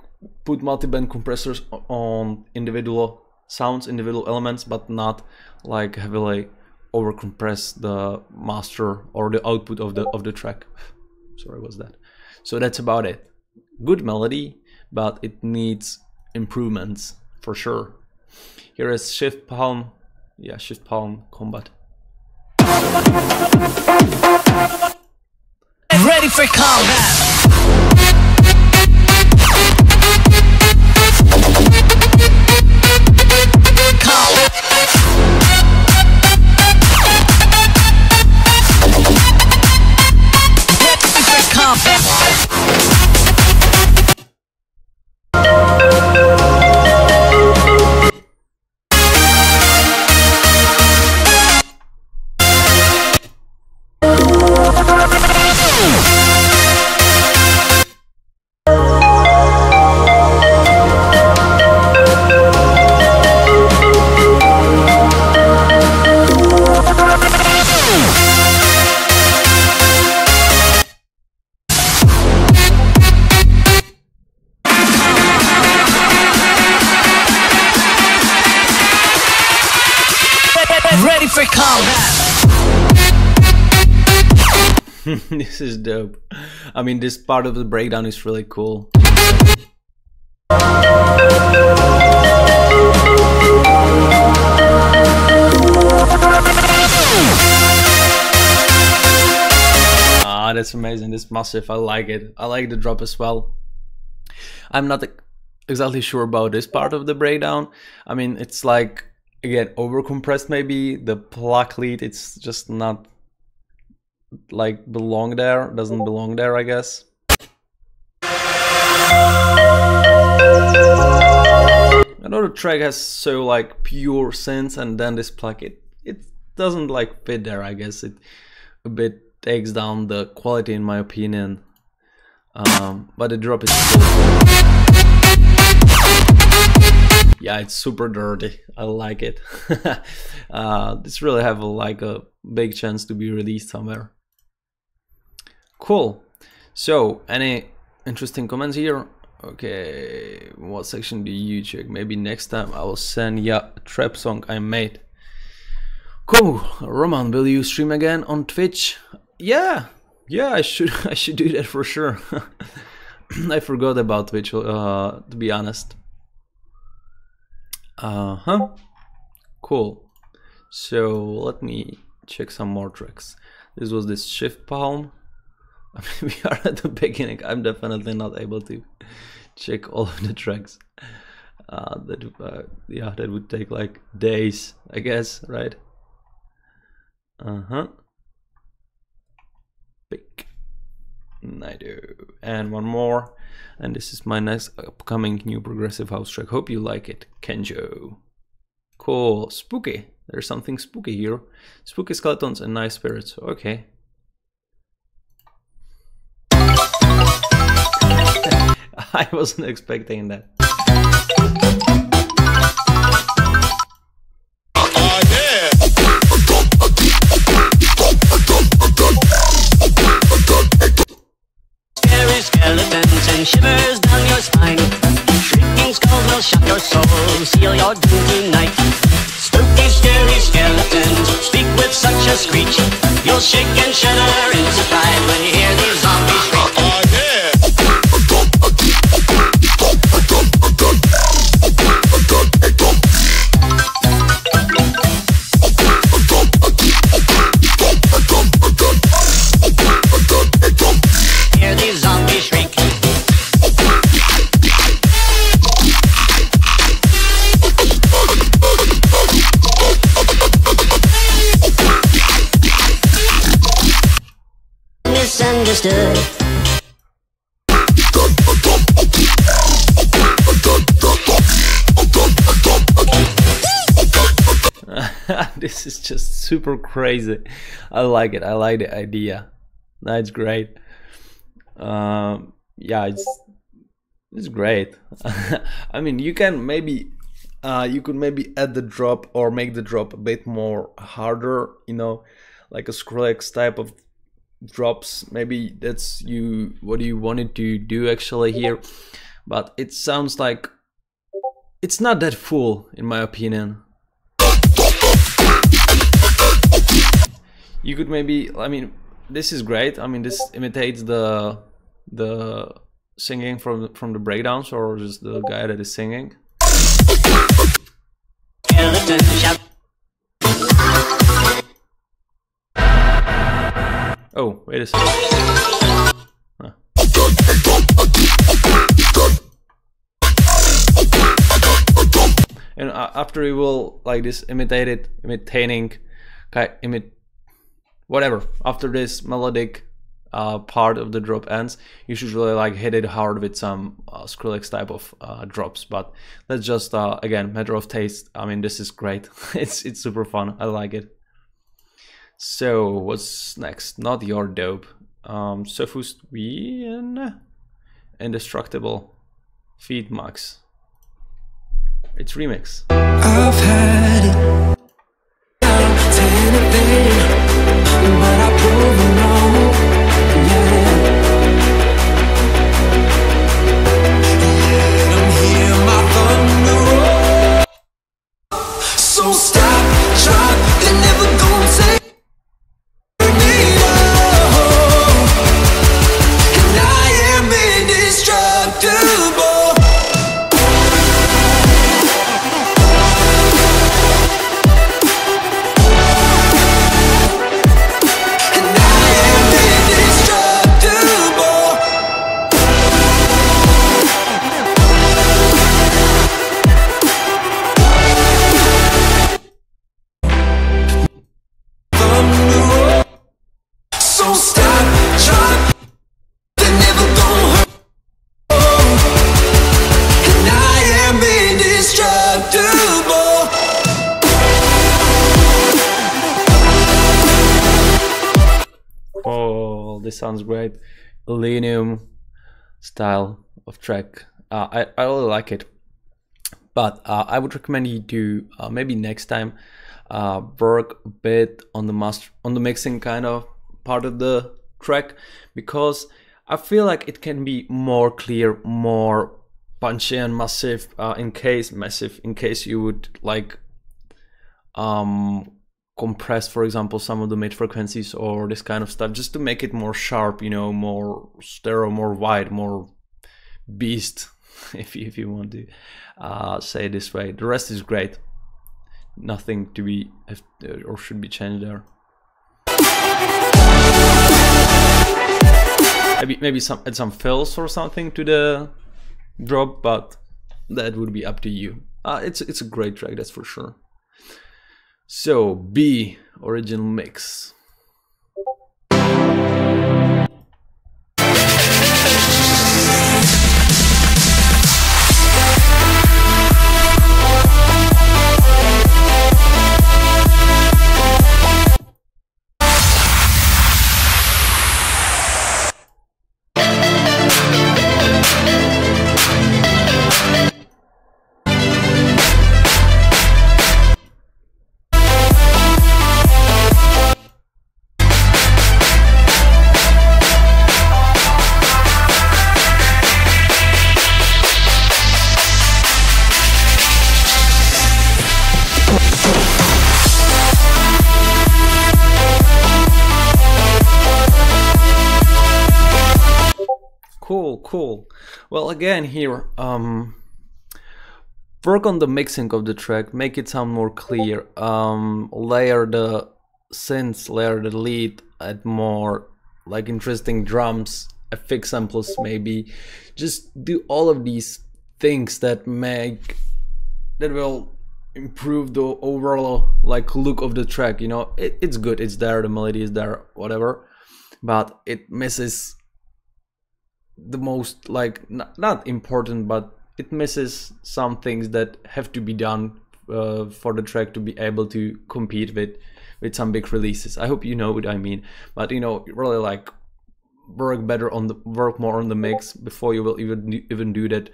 put multi-band compressors on individual sounds, individual elements, but not like heavily over compress the master or the output of the track. Sorry, what's that? So that's about it. Good melody, but it needs improvements for sure. Here is Shift Palm, yeah, Shift Palm Combat. Ready for combat. Ready for combat. This is dope. I mean, this part of the breakdown is really cool. Ah, that's amazing. This massive. I like it. I like the drop as well. I'm not exactly sure about this part of the breakdown. I mean, it's like, again, over compressed maybe. The pluck lead, it's just not like doesn't belong there, I guess. Another track has so like pure synths, and then this pluck, it doesn't like fit there. I guess it a bit takes down the quality in my opinion. But the drop is still cool. Yeah, it's super dirty. I like it. This really have a big chance to be released somewhere. Cool. So, any interesting comments here? Okay, what section do you check? Maybe next time I will send you a trap song I made. Cool. Roman, will you stream again on Twitch? Yeah, I should do that for sure. I forgot about Twitch, to be honest. Cool. So let me check some more tracks. This was this Shift Palm. I mean, we are at the beginning. I'm definitely not able to check all of the tracks. Yeah, that would take like days, I guess, right? Pick. I do. And one more. And this is my next upcoming new progressive house track. Hope you like it. Kenjo. Cool. Spooky. There's something spooky here. Spooky skeletons and nice spirits. Okay. I wasn't expecting that. Scary skeletons and shivers down your spine. Shrieking skulls will shock your soul, seal your doom tonight. Spooky, scary skeletons speak with such a screech. You'll shake and shudder inside when you hear these zombies shriek. Hear these zombies shriek. Misunderstood. This is just super crazy. I like it. I like the idea. That's great. Yeah, it's great. I mean, you can maybe you could maybe add the drop or make the drop a bit more harder, you know, like a Skrillex type of drops. Maybe that's what you wanted to do actually here, but it sounds like it's not that full in my opinion. You could maybe, I mean, this is great. I mean, this imitates the singing from the breakdowns, or just the guy that is singing. Oh, wait a second. Huh. And after we will like this whatever, after this melodic part of the drop ends, you should really like hit it hard with some Skrillex type of drops. But that's just again, matter of taste. I mean, this is great. it's super fun. I like it. So what's next? Not Your Dope. Sophus and Indestructible Feed Max. It's remix. I've had it. I'll say anything, but I prove them wrong. Let 'em hear my thunder roll. So stop, drop, they're never gonna take me down. And I am indestructible. This sounds great. Millennium style of track. I really like it. But I would recommend you to maybe next time work a bit on the mixing kind of part of the track, because I feel like it can be more clear, more punchy and massive in case you would like compress, for example, some of the mid frequencies or this kind of stuff, just to make it more sharp, you know, more stereo, more wide, more beast, if you want to say it this way. The rest is great. Nothing to be or should be changed there. Maybe add some fills or something to the drop, but that would be up to you. It's a great track, that's for sure. So B, original mix. Cool. Well, again here, work on the mixing of the track, make it sound more clear, layer the synths, layer the lead, add more like interesting drums, FX samples maybe. Just do all of these things that will improve the overall like look of the track. You know, it's good, it's there, the melody is there, whatever, but it misses the most, like, not important, but it misses some things that have to be done for the track to be able to compete with some big releases. I hope you know what I mean. But you know, really like work more on the mix before you will even do that.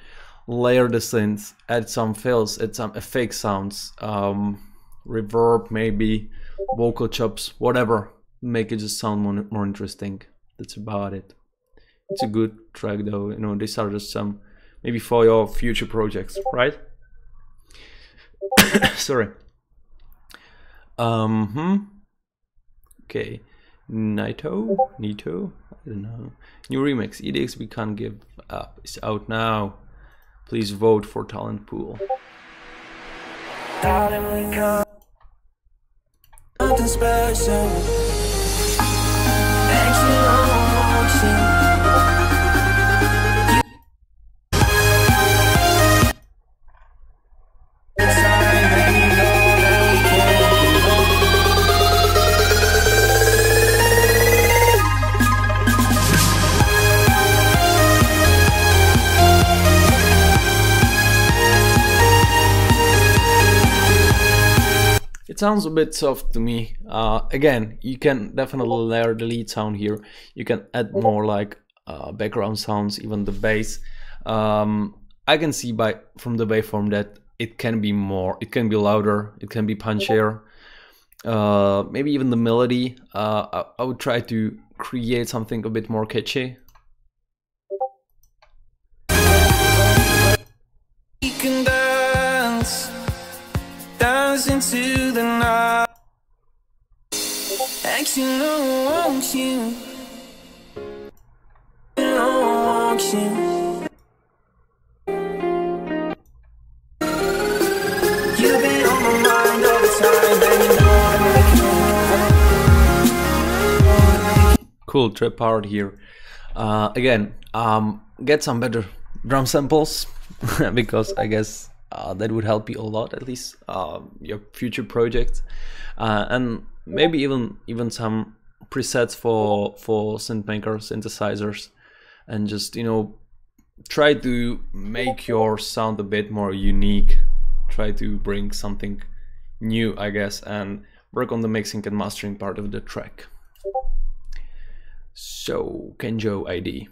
Layer the synths, add some fills, add some fake sounds, reverb, maybe vocal chops, whatever. Make it just sound more interesting. That's about it. It's a good track though, you know, these are just some maybe for your future projects, right? Sorry. Okay, Nito, I don't know. New remix, EDX We Can't Give Up is out now. Please vote for Talent Pool. Darling, we can't nothing special. Action. It sounds a bit soft to me. Again, you can definitely layer the lead sound here. You can add more like background sounds, even the bass. I can see from the waveform that it can be louder, it can be punchier. Maybe even the melody. I would try to create something a bit more catchy. We can dance into the night. Actually, no, I want you. I want you. You've been on my mind all the time, and you know I'm Cool trip part here. Again, get some better drum samples because I guess that would help you a lot, at least your future projects, and maybe even some presets for synth makers, synthesizers, and just, you know, try to make your sound a bit more unique. Try to bring something new, I guess, and work on the mixing and mastering part of the track. So Kenjo ID.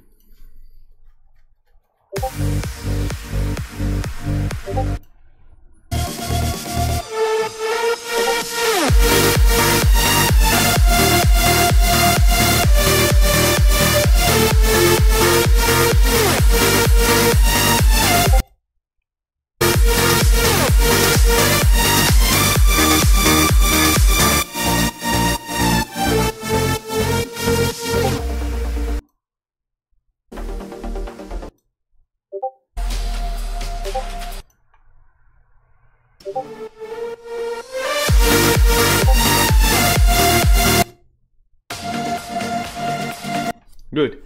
Good.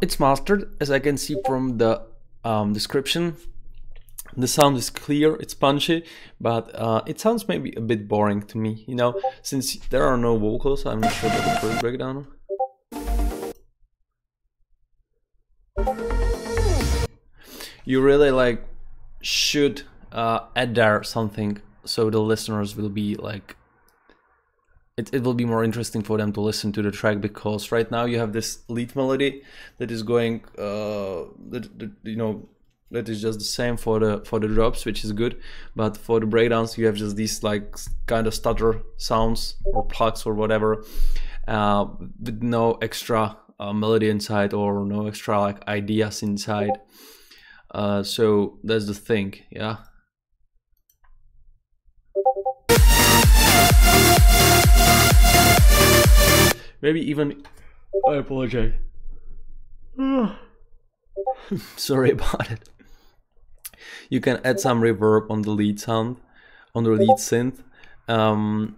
It's mastered, as I can see from the description. The sound is clear, it's punchy, but it sounds maybe a bit boring to me, you know, since there are no vocals. I'm not sure about the first breakdown. You really like should add there something so the listeners will be like, it will be more interesting for them to listen to the track, because right now you have this lead melody that is going you know, that is just the same for the drops, which is good, but for the breakdowns you have just these like kind of stutter sounds or plugs or whatever, with no extra melody inside or no extra like ideas inside. So that's the thing, yeah. Maybe even, I apologize. Sorry about it. You can add some reverb on the lead sound, on the lead synth.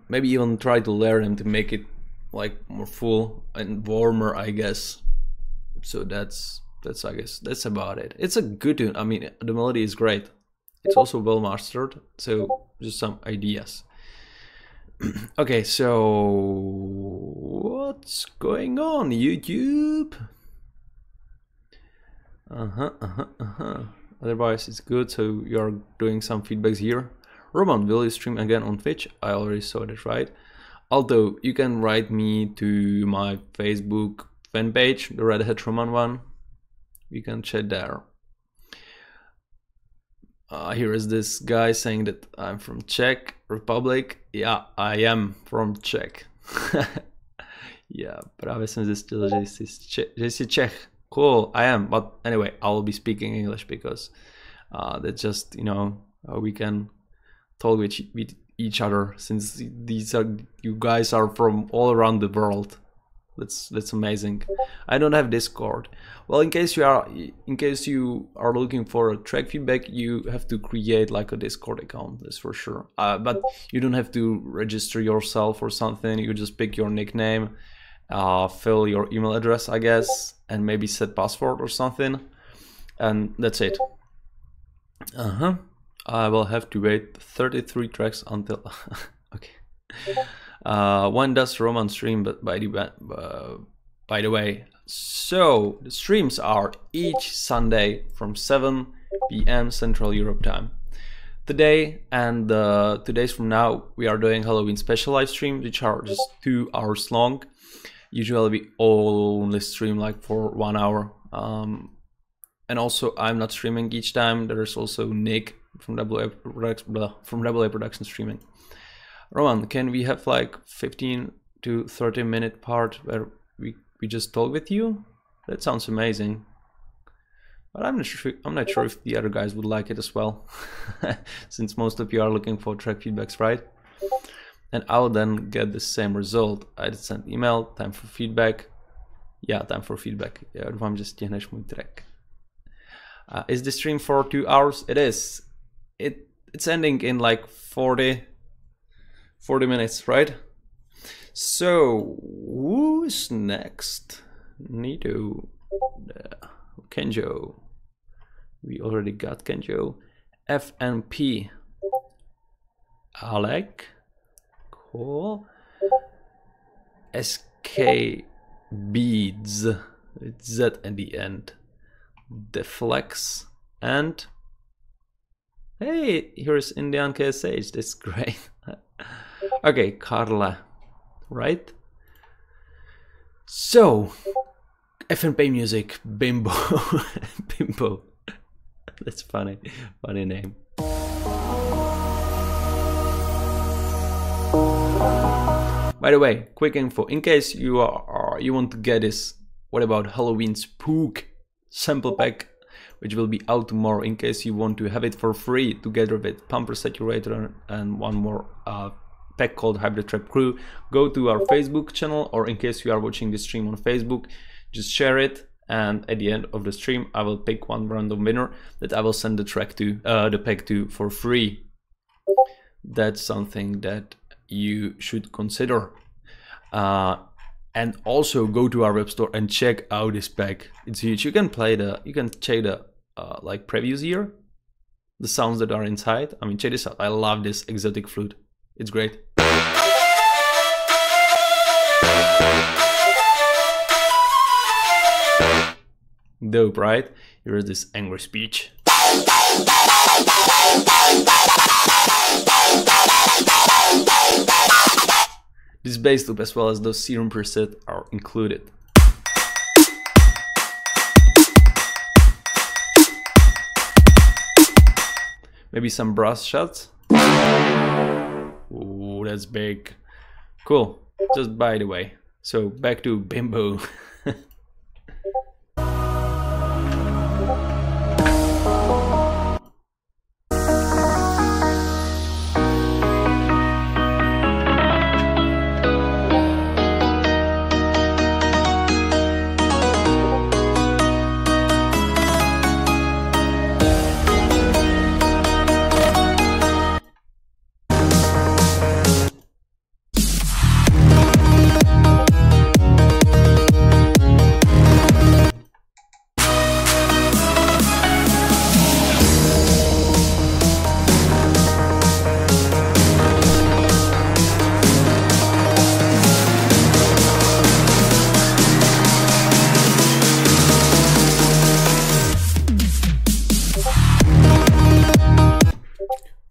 Maybe even try to layer them to make it like more full and warmer, I guess. So that's I guess that's about it. It's a good tune. I mean, the melody is great. It's also well mastered. So just some ideas. Okay, so what's going on, YouTube? Otherwise, it's good. So you're doing some feedbacks here. Roman, will you stream again on Twitch? I already saw that, right? Although you can write me to my Facebook fan page, the Red Hat Roman one. We can chat there. Here is this guy saying that I'm from Czech Republic. Yeah, I am from Czech. Yeah, právě jsem zjistil, že jsi Czech. Cool, I am. But anyway, I'll be speaking English because that's just, you know, we can talk with each other, since you guys are from all around the world. That's amazing. I don't have Discord. Well, in case you are looking for a track feedback, you have to create like a Discord account, that's for sure. But you don't have to register yourself or something. You just pick your nickname, fill your email address, I guess, and maybe set password or something, and that's it. I will have to wait 33 tracks until okay. When does Roman stream? But by the way, so the streams are each Sunday from 7 p.m. Central Europe time. Today and 2 days from now we are doing Halloween special live streams, which are just 2 hours long. Usually we only stream like for 1 hour. And also I'm not streaming each time. There is also Nick from WA Production streaming. Roman, can we have like 15 to 30 minute part where we just talk with you? That sounds amazing. But I'm not sure if the other guys would like it as well, since most of you are looking for track feedbacks, right? And I'll then get the same result. I sent email, time for feedback. Yeah, time for feedback. Já doufám, že stihneš můj track. Is the stream for 2 hours? It is. It's ending in like 40 minutes, right? So who's next? Nito, Kenjo. We already got Kenjo. FNP. Alec. Cool. SK Beads. It's Z at the end. Deflex. And hey, here's Indian KSH. That's great. Okay, Carla, right? So, FNP music, Bimbo. Bimbo. That's funny. Funny name. By the way, quick info, in case you want to get this, what about Halloween Spook sample pack, which will be out tomorrow, in case you want to have it for free together with Pumper Saturator and one more pack called Hybrid Trap Crew. Go to our Facebook channel, or in case you are watching this stream on Facebook, just share it, and at the end of the stream I will pick one random winner that I will send the pack to for free. That's something that you should consider. And also go to our web store and check out this pack. It's huge. You can check the like previews here, the sounds that are inside. I mean, check this out. I love this exotic flute. It's great. Dope, right? Here is this angry speech. This bass loop as well as those serum preset are included. Maybe some brass shots. Ooh, that's big. Cool. Just by the way. So back to Bimbo.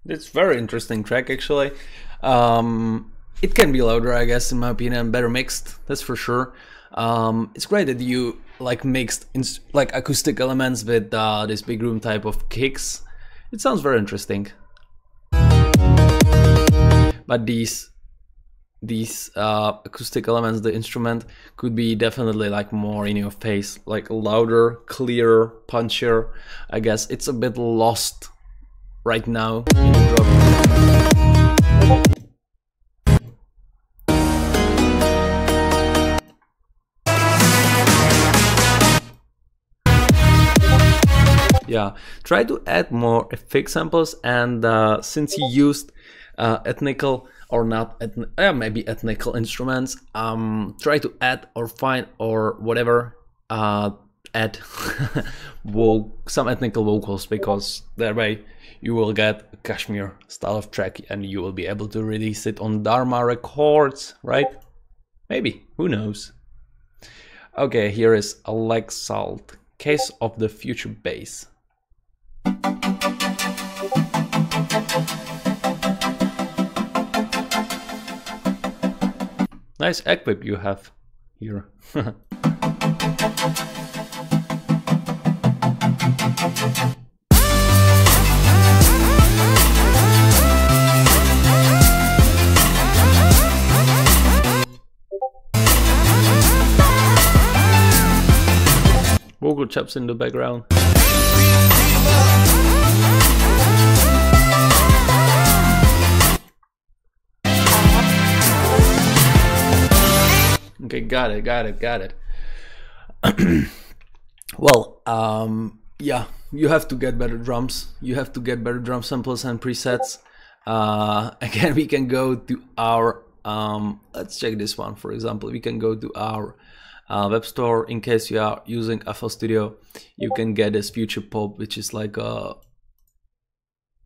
It's very interesting track actually. It can be louder, I guess, in my opinion, better mixed, that's for sure. It's great that you like mixed like acoustic elements with this big room type of kicks. It sounds very interesting. But these acoustic elements, the instrument, could be definitely like more in your face, like louder, clearer, punchier. I guess it's a bit lost right now in the drop. Yeah, try to add more effect samples, and since you used ethnical or not, maybe ethnical instruments, try to add or find or whatever, add some ethnical vocals, because that way you will get a Kashmir style of track and you will be able to release it on Dharma Records, right? Maybe, who knows? Okay, here is Alex Salt, Case of the Future Bass. Nice equip you have here. Vocal chops in the background. Okay, got it. Well, yeah, you have to get better drums. You have to get better drum samples and presets. Again, we can go to our, let's check this one, for example. We can go to our web store. In case you are using FL Studio, you can get this Future Pop, which is like a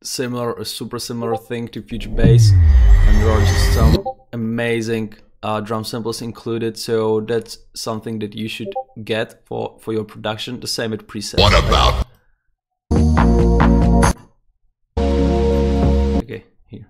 super similar thing to Future Bass, and there are just some amazing drum samples included, so that's something that you should get for your production. The same with presets. What about? Okay, here.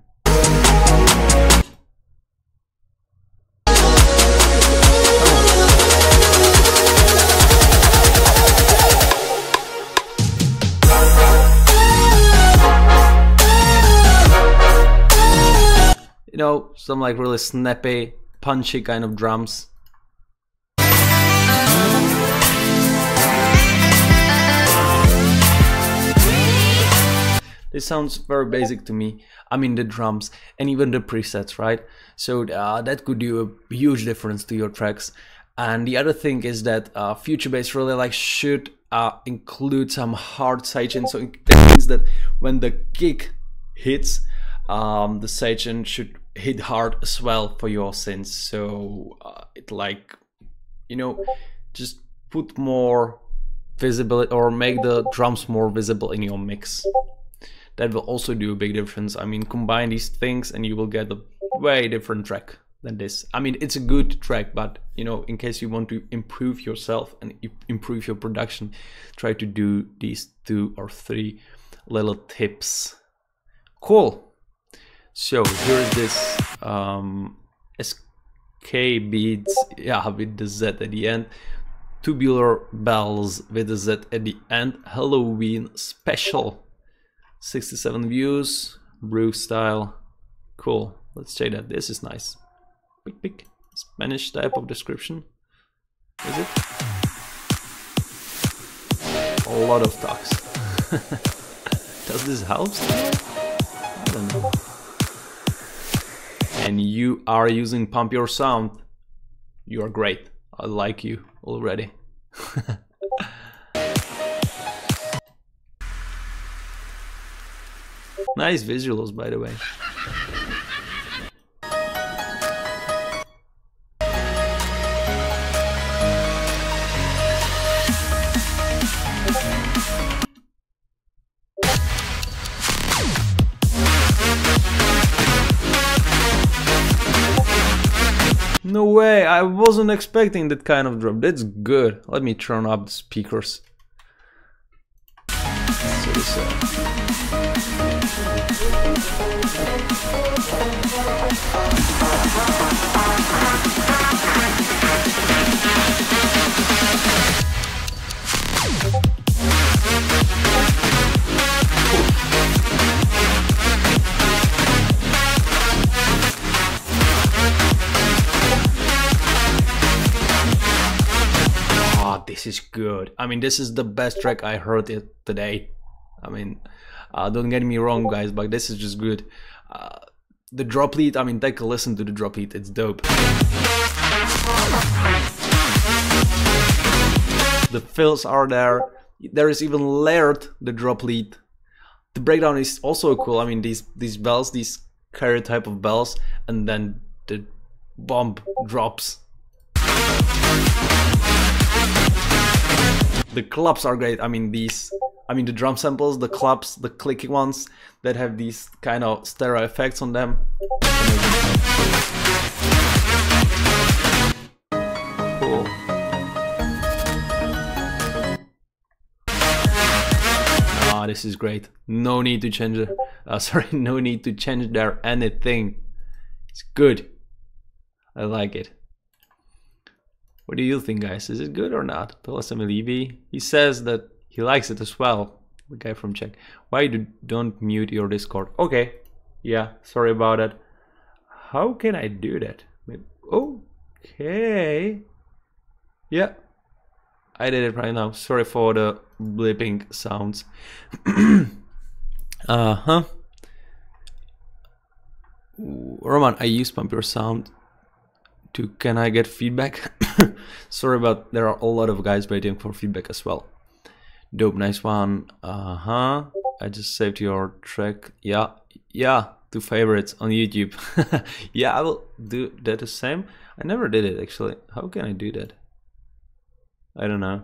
know, some like really snappy, punchy kind of drums. This sounds very basic to me. I mean, the drums and even the presets, right? So that could do a huge difference to your tracks. And the other thing is that future bass really like should include some hard sidechain. So that means that when the kick hits, the sidechain should hit hard as well for your synths. So it like, you know, just put more visibility or make the drums more visible in your mix. That will also do a big difference. I mean, combine these things and you will get a way different track than this. I mean, it's a good track, but you know, in case you want to improve yourself and improve your production, try to do these 2 or 3 little tips. Cool. So here's this SK beats, yeah, with the Z at the end. Tubular bells with the Z at the end. Halloween special. 67 views, brew style, cool. Let's say that this is nice. Pick. Spanish type of description. Is it? A lot of talks. Does this help? I don't know. And you are using Pump Your Sound. You are great. I like you already. Nice visuals, by the way. No way, I wasn't expecting that kind of drum. That's good. Let me turn up the speakers. So this, this is good. I mean, this is the best track I heard it today. I mean, don't get me wrong, guys, but this is just good. The drop lead, I mean, take a listen to the drop lead. It's dope. The fills are there. There is even layered the drop lead. The breakdown is also cool. I mean, these bells, these carrier type of bells, and then the bomb drops. The claps are great. I mean, the drum samples, the claps, the clicking ones that have these kind of stereo effects on them. Cool. Ah, this is great. No need to change it. No need to change there anything. It's good. I like it. What do you think, guys? Is it good or not? Tolasem Levy, he says that he likes it as well. The guy from Czech. Why don't mute your Discord? Okay. Yeah, sorry about that. How can I do that? Maybe, okay. Yeah. I did it right now. Sorry for the blipping sounds. Roman, I use Pump Your Sound to can I get feedback? Sorry, but there are a lot of guys waiting for feedback as well. Dope, nice one. I just saved your track. Yeah, 2 favorites on YouTube. Yeah, I will do that the same. I never did it actually. How can I do that? I don't know.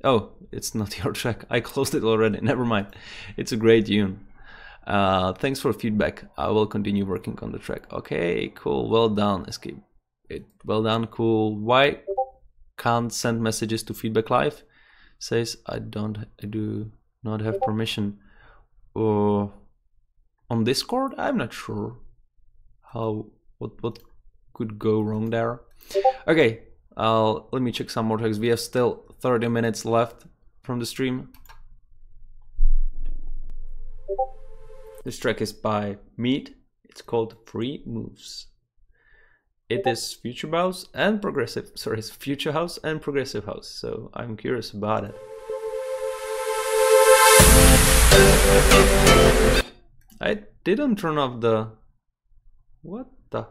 Oh, it's not your track. I closed it already. Never mind. It's a great tune. Thanks for feedback. I will continue working on the track. Okay, cool. Well done, Escape. Well done, cool. Why can't send messages to Feedback Live? Says I do not have permission. On Discord? I'm not sure what could go wrong there. Okay, let me check some more tracks. We have still 30 minutes left from the stream. This track is by Meat. It's called Free Moves. It is future house and progressive. Sorry, it's future house and progressive house. So I'm curious about it. I didn't turn off the. What the?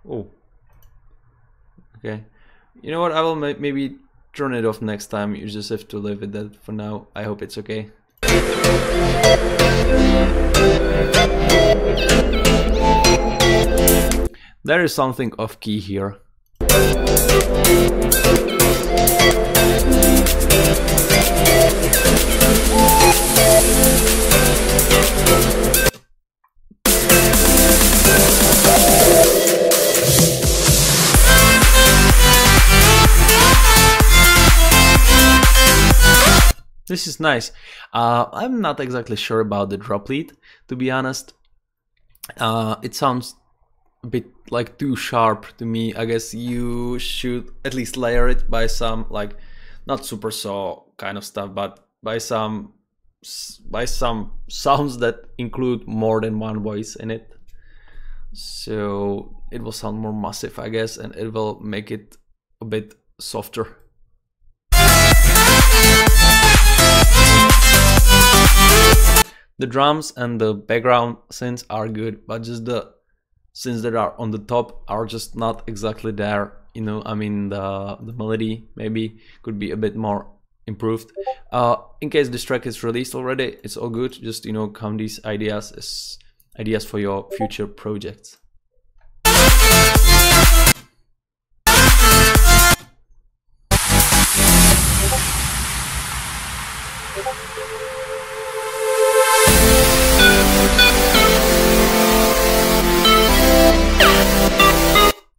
Oh. Okay. You know what? I will maybe turn it off next time. You just have to live with that for now. I hope it's okay. There is something off key here. This is nice. I'm not exactly sure about the drop lead, to be honest. It sounds a bit like too sharp to me. I guess you should at least layer it by some, like, not super saw kind of stuff, but by some sounds that include more than one voice in it. So it will sound more massive, I guess, and it will make it a bit softer. The drums and the background synths are good, but just the synths that are on the top are just not exactly there. You know, I mean, the melody maybe could be a bit more improved. In case this track is released already, it's all good. Just, you know, count these ideas as ideas for your future projects.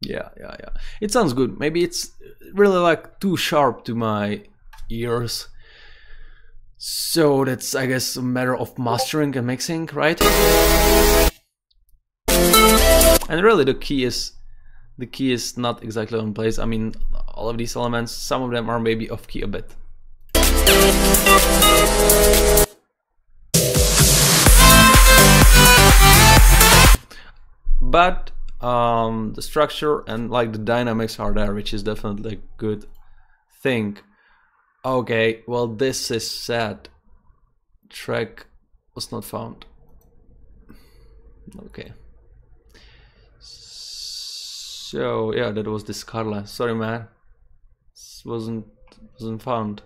Yeah. It sounds good. Maybe it's really like too sharp to my ears. So that's, I guess, a matter of mastering and mixing, right? And really the key is not exactly on place. I mean, all of these elements, some of them are maybe off key a bit. But the structure and like the dynamics are there, which is definitely a good thing. Okay, well, this is sad. Track was not found. Okay. So yeah, that was discarded. Sorry, man. This wasn't found.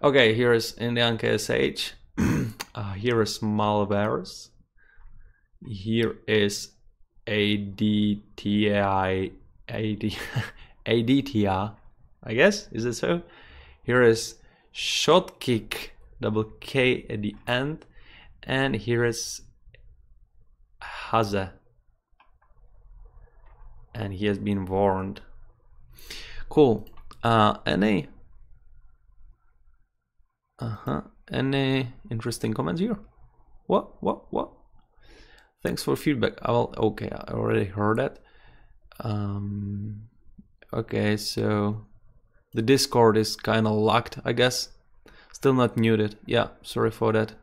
Okay, here is Indian KSH. Here is Malwares. Here is ADTI, I guess, is it so? Here is Shotkick, double K at the end, and here is Haze, and he has been warned. Cool. Any interesting comments here? What? Thanks for feedback. Okay, I already heard that. Okay, so the Discord is kind of locked, I guess. Still not muted. Yeah, sorry for that.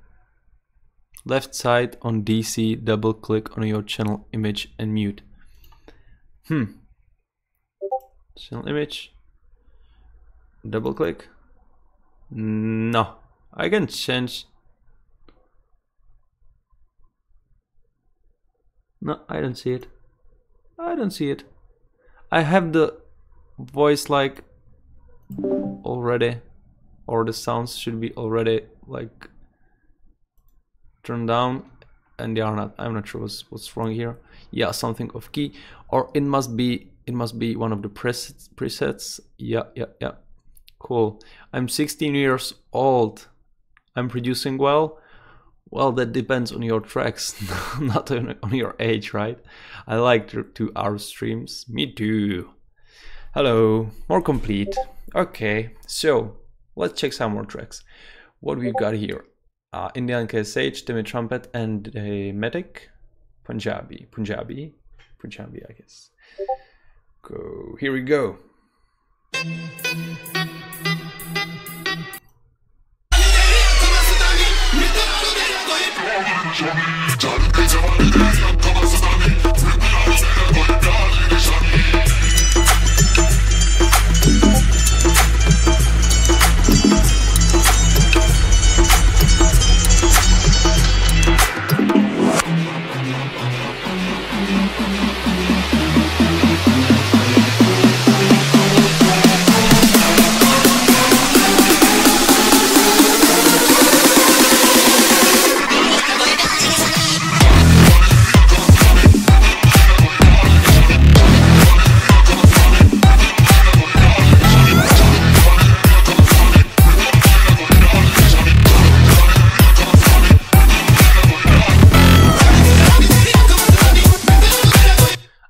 Left side on DC, double click on your channel image and mute. Channel image. Double click. No, I can change. No, I don't see it. I don't see it. I have the voice like already, or the sounds should be already like turned down, and they are not. I'm not sure what's wrong here. Yeah, something off key, or it must be one of the presets. Yeah. Cool. I'm 16 years old. I'm producing well. Well, that depends on your tracks, not on your age, right? I like 2-hour streams. Me too. Hello, more complete. Okay, so let's check some more tracks. What we've got here: Indian KSH, Timmy Trumpet, and a Medic, Punjabi, I guess. Go. Here we go.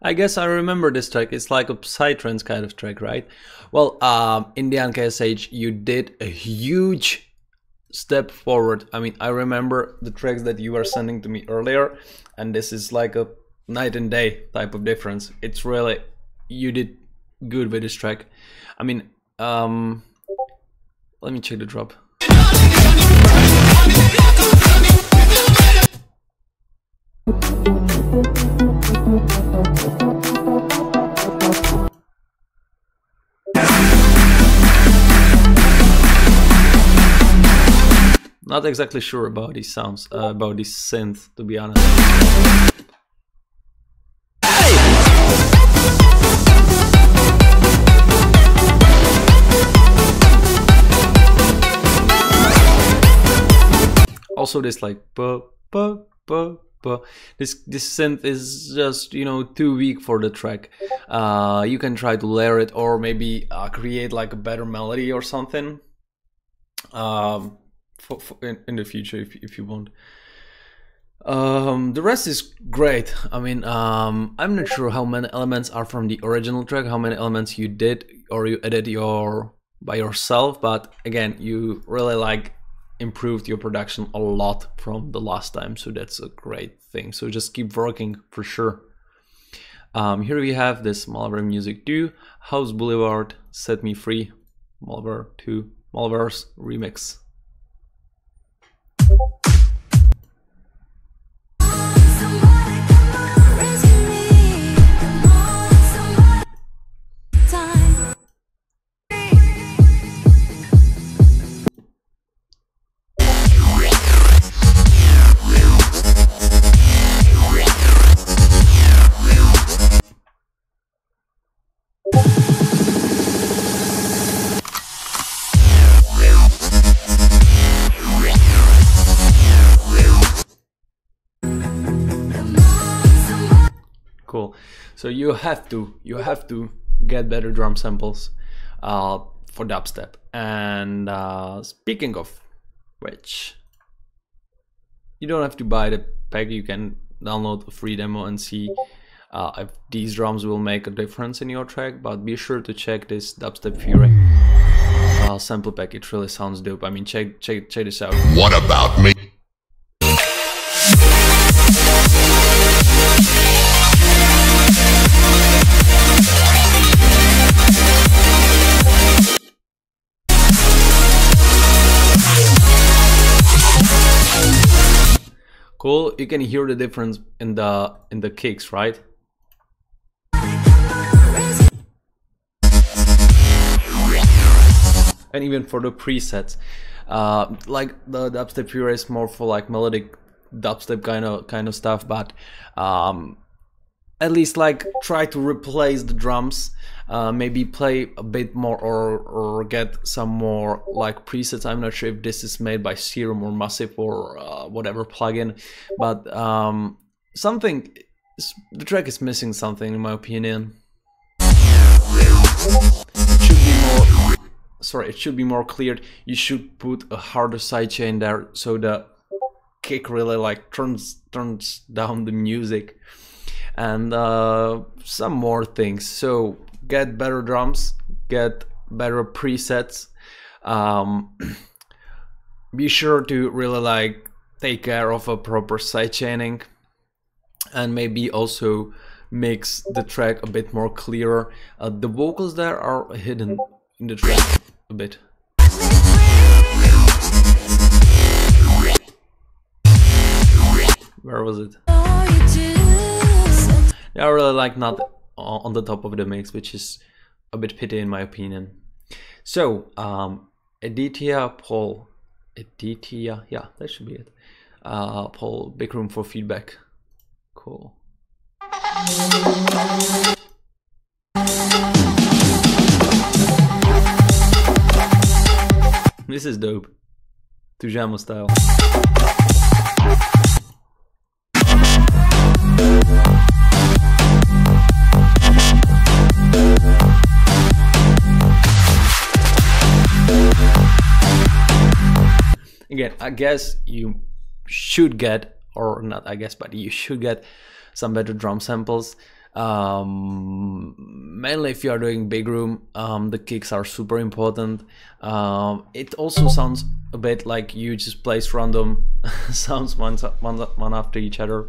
I guess I remember this track. It's like a psytrance kind of track, right? Well, Indian KSH, you did a huge step forward. I mean, I remember the tracks that you were sending to me earlier, and this is like a night and day type of difference. It's really, you did good with this track. I mean, let me check the drop. Not exactly sure about these sounds, about this synth, to be honest. Also, this like this synth is just, you know, too weak for the track. You can try to layer it, or maybe create like a better melody or something. In the future, if you want. The rest is great. I mean, I'm not sure how many elements are from the original track, how many elements you did or you added by yourself, but again, you really like improved your production a lot from the last time, so that's a great thing. So just keep working for sure. Here we have this Malware Music 2, House Boulevard, Set Me Free, Malware 2, Malware's remix. Cool. So you have to get better drum samples for dubstep. And speaking of which, you don't have to buy the pack. You can download a free demo and see if these drums will make a difference in your track. But be sure to check this Dubstep Fury sample pack. It really sounds dope. I mean, check this out. What about me? Cool. You can hear the difference in the kicks, right? And even for the presets, like the Dubstep Fury is more for like melodic dubstep kind of stuff, but at least like try to replace the drums, maybe play a bit more or get some more like presets. I'm not sure if this is made by Serum or Massive or whatever plugin, but the track is missing something in my opinion. It should be more cleared. You should put a harder sidechain there so the kick really like turns down the music. And some more things. So get better drums, get better presets. Be sure to really like take care of a proper sidechaining, and maybe also makes the track a bit more clearer. The vocals there are hidden in the track a bit. Where was it? They are really like not on the top of the mix, which is a bit pity in my opinion. So Aditya, Paul, Aditya, yeah, that should be it. Paul, big room for feedback. Cool. This is dope. Tujamo style. Again, I guess you should get, or not I guess, but you should get some better drum samples. Mainly if you are doing big room, the kicks are super important. It also sounds a bit like you just place random sounds one after each other.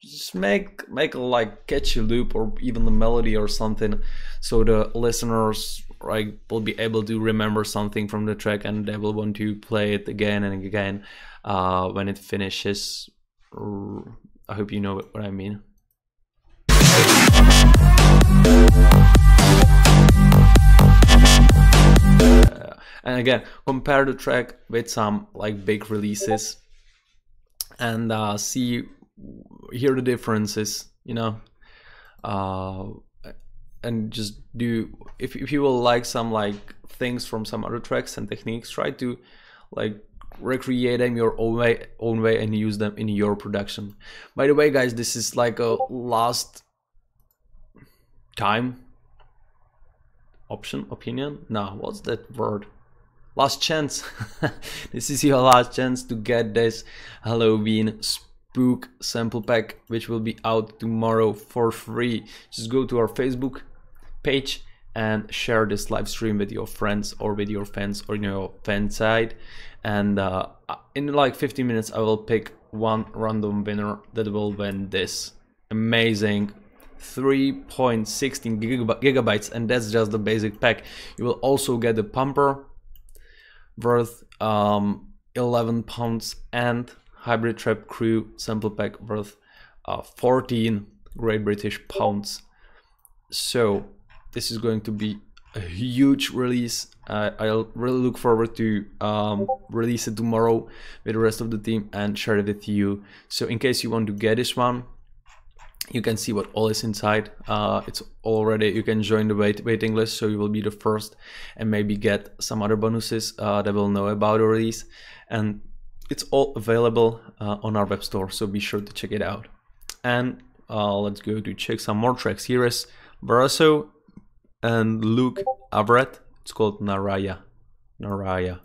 Just make a like catchy loop or even the melody or something, so the listeners like will be able to remember something from the track and they will want to play it again and again when it finishes. I hope you know what I mean. And again, compare the track with some like big releases and hear the differences, you know, and just do, if you will like some like things from some other tracks and techniques, try to like recreate them your own way and use them in your production. By the way, guys, this is like a last time opinion. No, what's that word? Last chance. This is your last chance to get this Halloween Spook sample pack, which will be out tomorrow for free. Just go to our Facebook page and share this live stream with your friends or with your fans or your fan side, and in like 15 minutes I will pick one random winner that will win this amazing 3.16 gigabytes, and that's just the basic pack. You will also get the pumper worth 11 pounds and Hybrid Trap Crew sample pack worth 14 Great British pounds. So this is going to be a huge release. I'll really look forward to release it tomorrow with the rest of the team and share it with you. So in case you want to get this one, you can see what all is inside. It's already, you can join the waiting list, so you will be the first and maybe get some other bonuses that will know about the release. And it's all available on our web store, so be sure to check it out. And let's go to check some more tracks. Here is Barasso and Luke Everett. It's called Naraya. Naraya.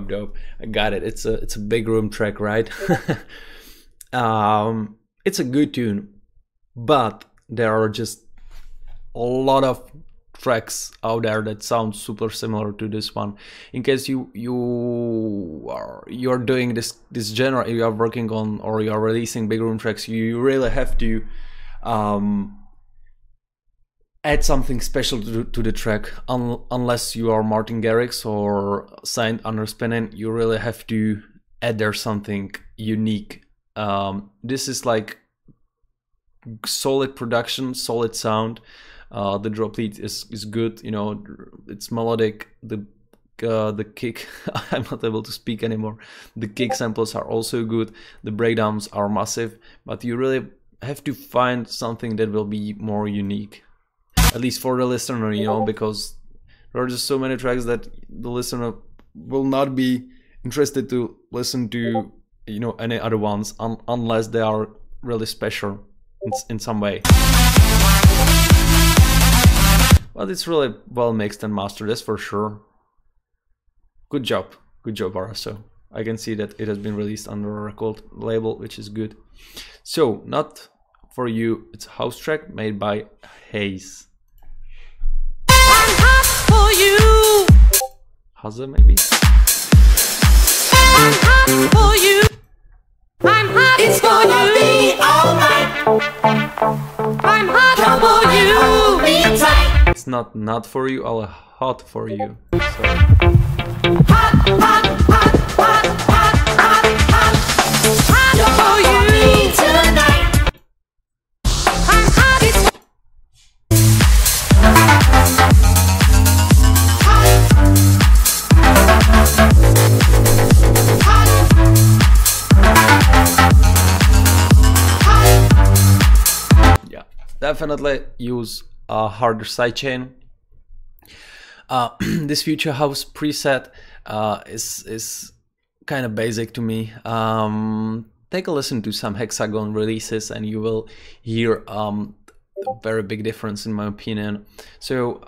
Dope. I got it. It's a big room track, right? It's a good tune, but there are just a lot of tracks out there that sound super similar to this one. In case you're doing this genre, you are working on or you are releasing big room tracks, you really have to add something special to the track. Unless you are Martin Garrix or signed under Spinning, you really have to add there something unique. This is like solid production, solid sound. The drop lead is good, you know, it's melodic. The kick, I'm not able to speak anymore. The kick samples are also good. The breakdowns are massive, but you really have to find something that will be more unique. At least for the listener, you know, because there are just so many tracks that the listener will not be interested to listen to, you know, any other ones unless they are really special in some way. but it's really well mixed and mastered, that's for sure. Good job, Araso. I can see that it has been released under a record label, which is good. So, Not For You, it's a house track made by Haze. I'm hot for you. Haze, maybe? I'm hot for you. I'm hot It's for gonna you. be alright. I'm hot Come for on and hold you. me tight. It's not for you, I'll hot for you. So, Hot, hot, hot, hot, hot, hot, hot. Hot You're for hot for you. me tonight. I'm hot. It's yeah, definitely use a harder sidechain. This Future House preset is kind of basic to me. Take a listen to some Hexagon releases and you will hear a very big difference in my opinion. So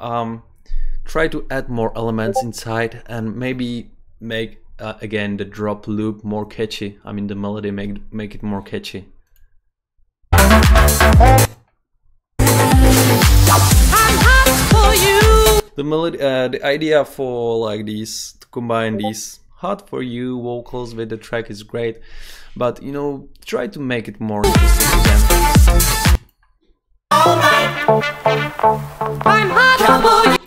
try to add more elements inside and maybe make again the drop loop more catchy. I mean the melody, make it more catchy. I'm hot for you. The melody, the idea for like these, to combine these hot for you vocals with the track is great, but you know, try to make it more interesting again. I'm hot for you.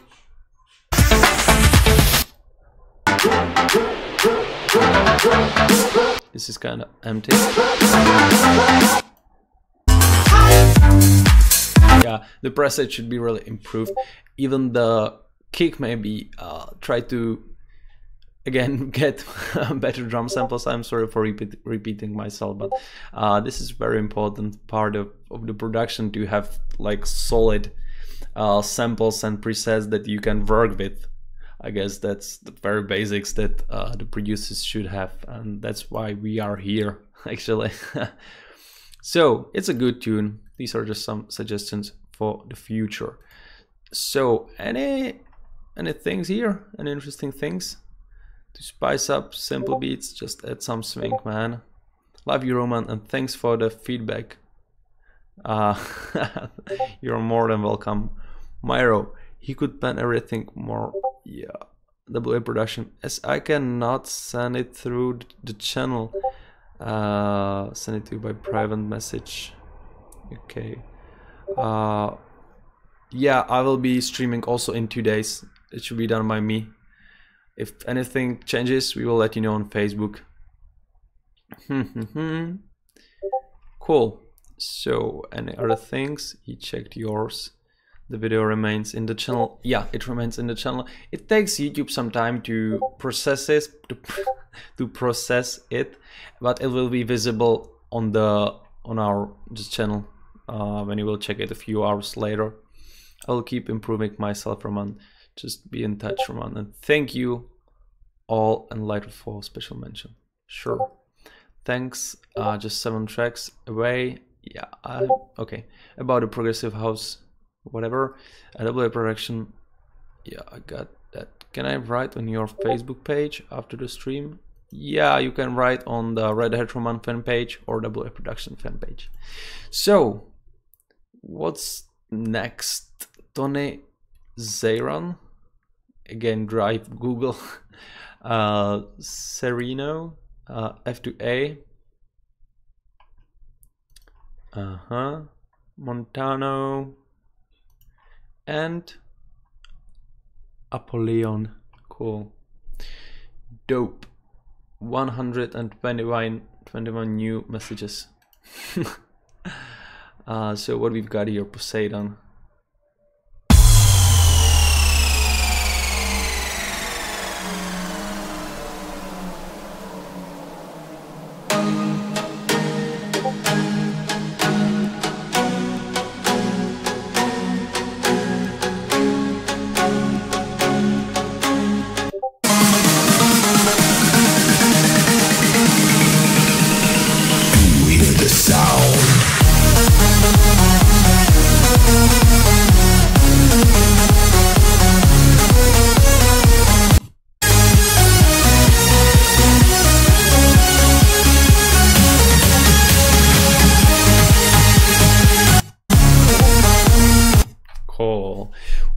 This is kind of empty. Yeah, the preset should be really improved. Even the kick maybe try to again get better drum samples. I'm sorry for repeating myself, but this is very important part of the production, to have like solid samples and presets that you can work with. I guess that's the very basics that the producers should have, and that's why we are here actually. So it's a good tune. These are just some suggestions for the future. So any things here, any interesting things to spice up simple beats? Just add some swing, man. Love you, Roman, and thanks for the feedback. You're more than welcome. Myro, he could pen everything more. Yeah, WA production. As I cannot send it through the channel, send it to you by private message. Okay. Yeah, I will be streaming also in 2 days. It should be done by me. If anything changes, we will let you know on Facebook. Cool. So, any other things? He checked yours. The video remains in the channel. Yeah, it remains in the channel. It takes YouTube some time to process it, but it will be visible on our channel when you will check it a few hours later. I will keep improving myself, Roman. Just be in touch, Roman. And thank you all, and Lighter for special mention. Sure. Thanks. Just 7 tracks away. Yeah. Okay. About the progressive house, whatever. WA production. Yeah, I got that. Can I write on your Facebook page after the stream? Yeah, you can write on the Red Hat Roman fan page or WA production fan page. So, what's next? Tony Zayron, again drive Google. Sereno, F2A, Montano, and Apollyon. Cool, dope. 121 new messages. So what we've got here, Poseidon. Hear the sound.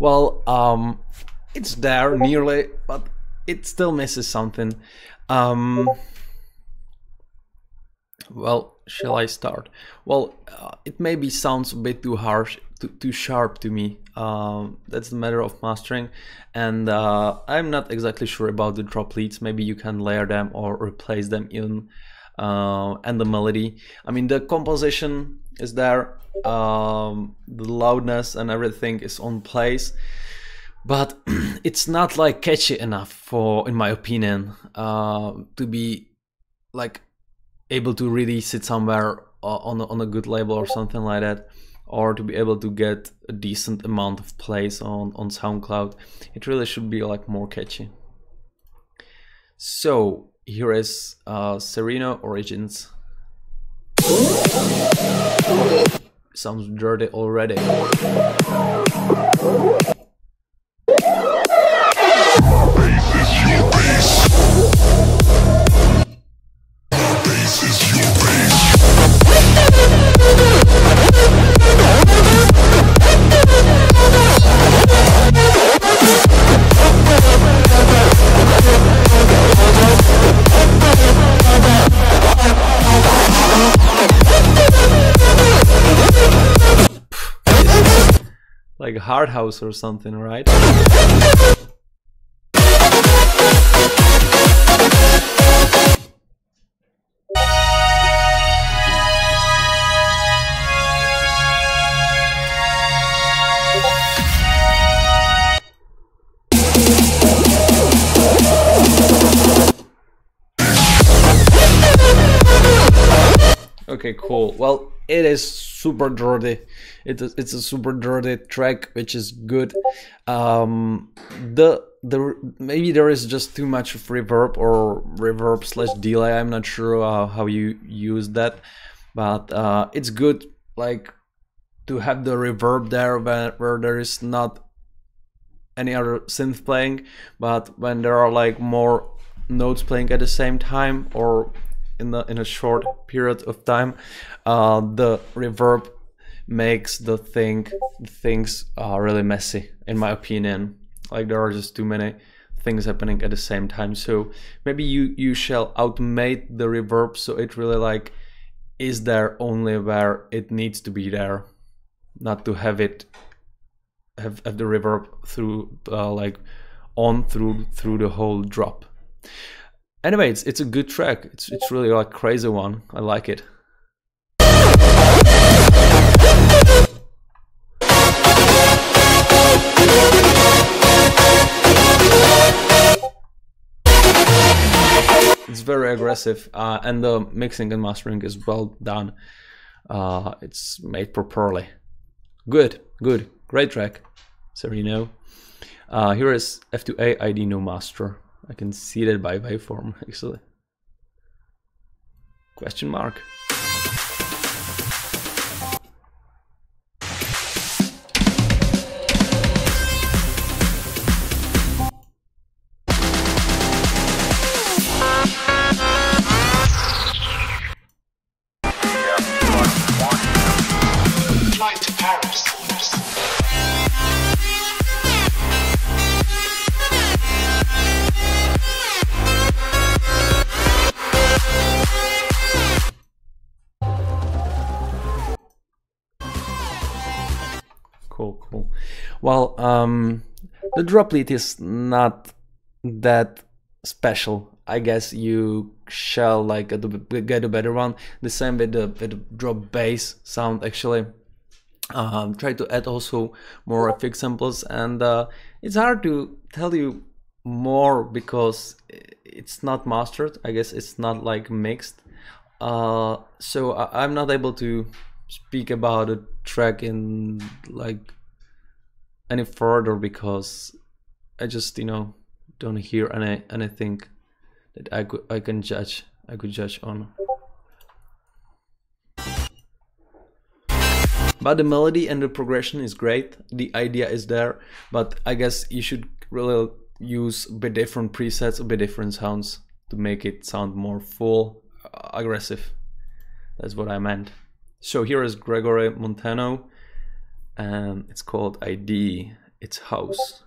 Well, it's there nearly, but it still misses something. Well, shall I start? Well, it maybe sounds a bit too harsh, too sharp to me. That's the matter of mastering, and I'm not exactly sure about the drop leads. Maybe you can layer them or replace them in, and the melody. I mean, the composition is there, the loudness and everything is on place, but it's not like catchy enough for, in my opinion, to be like able to really sit somewhere on a good label or something like that, or to be able to get a decent amount of plays on SoundCloud. It really should be like more catchy. So here is Sereno Origins. Sounds dirty already. Like Hard House or something, right? Okay, cool. Well, it is super dirty. It's a super dirty track, which is good. Maybe there is just too much of reverb or reverb / delay. I'm not sure how you use that, but it's good, like, to have the reverb there where there is not any other synth playing, but when there are like more notes playing at the same time or in a short period of time, the reverb makes the things really messy, in my opinion. Like, there are just too many things happening at the same time. So maybe you shall automate the reverb so it really like is there only where it needs to be there, not to have it have the reverb through like on through the whole drop. Anyway, it's a good track. It's really like crazy one. I like it. It's very aggressive, and the mixing and mastering is well done. It's made properly. Good, great track, Sereno. Here is F2A ID no master. I can see that by waveform, actually. Question mark. Flight to Paris. Cool. Well, the drop lead is not that special. I guess you shall like get a better one. The same with the drop bass sound, actually. Try to add also more FX samples, and it's hard to tell you more because it's not mastered. I guess it's not like mixed. So I'm not able to speak about a track in like any further because I just don't hear anything that I could judge on. But the melody and the progression is great. The idea is there, but I guess you should really use a bit different presets, a bit different sounds to make it sound more full, aggressive. That's what I meant. So here is Gregory Montano, and it's called ID. it's house.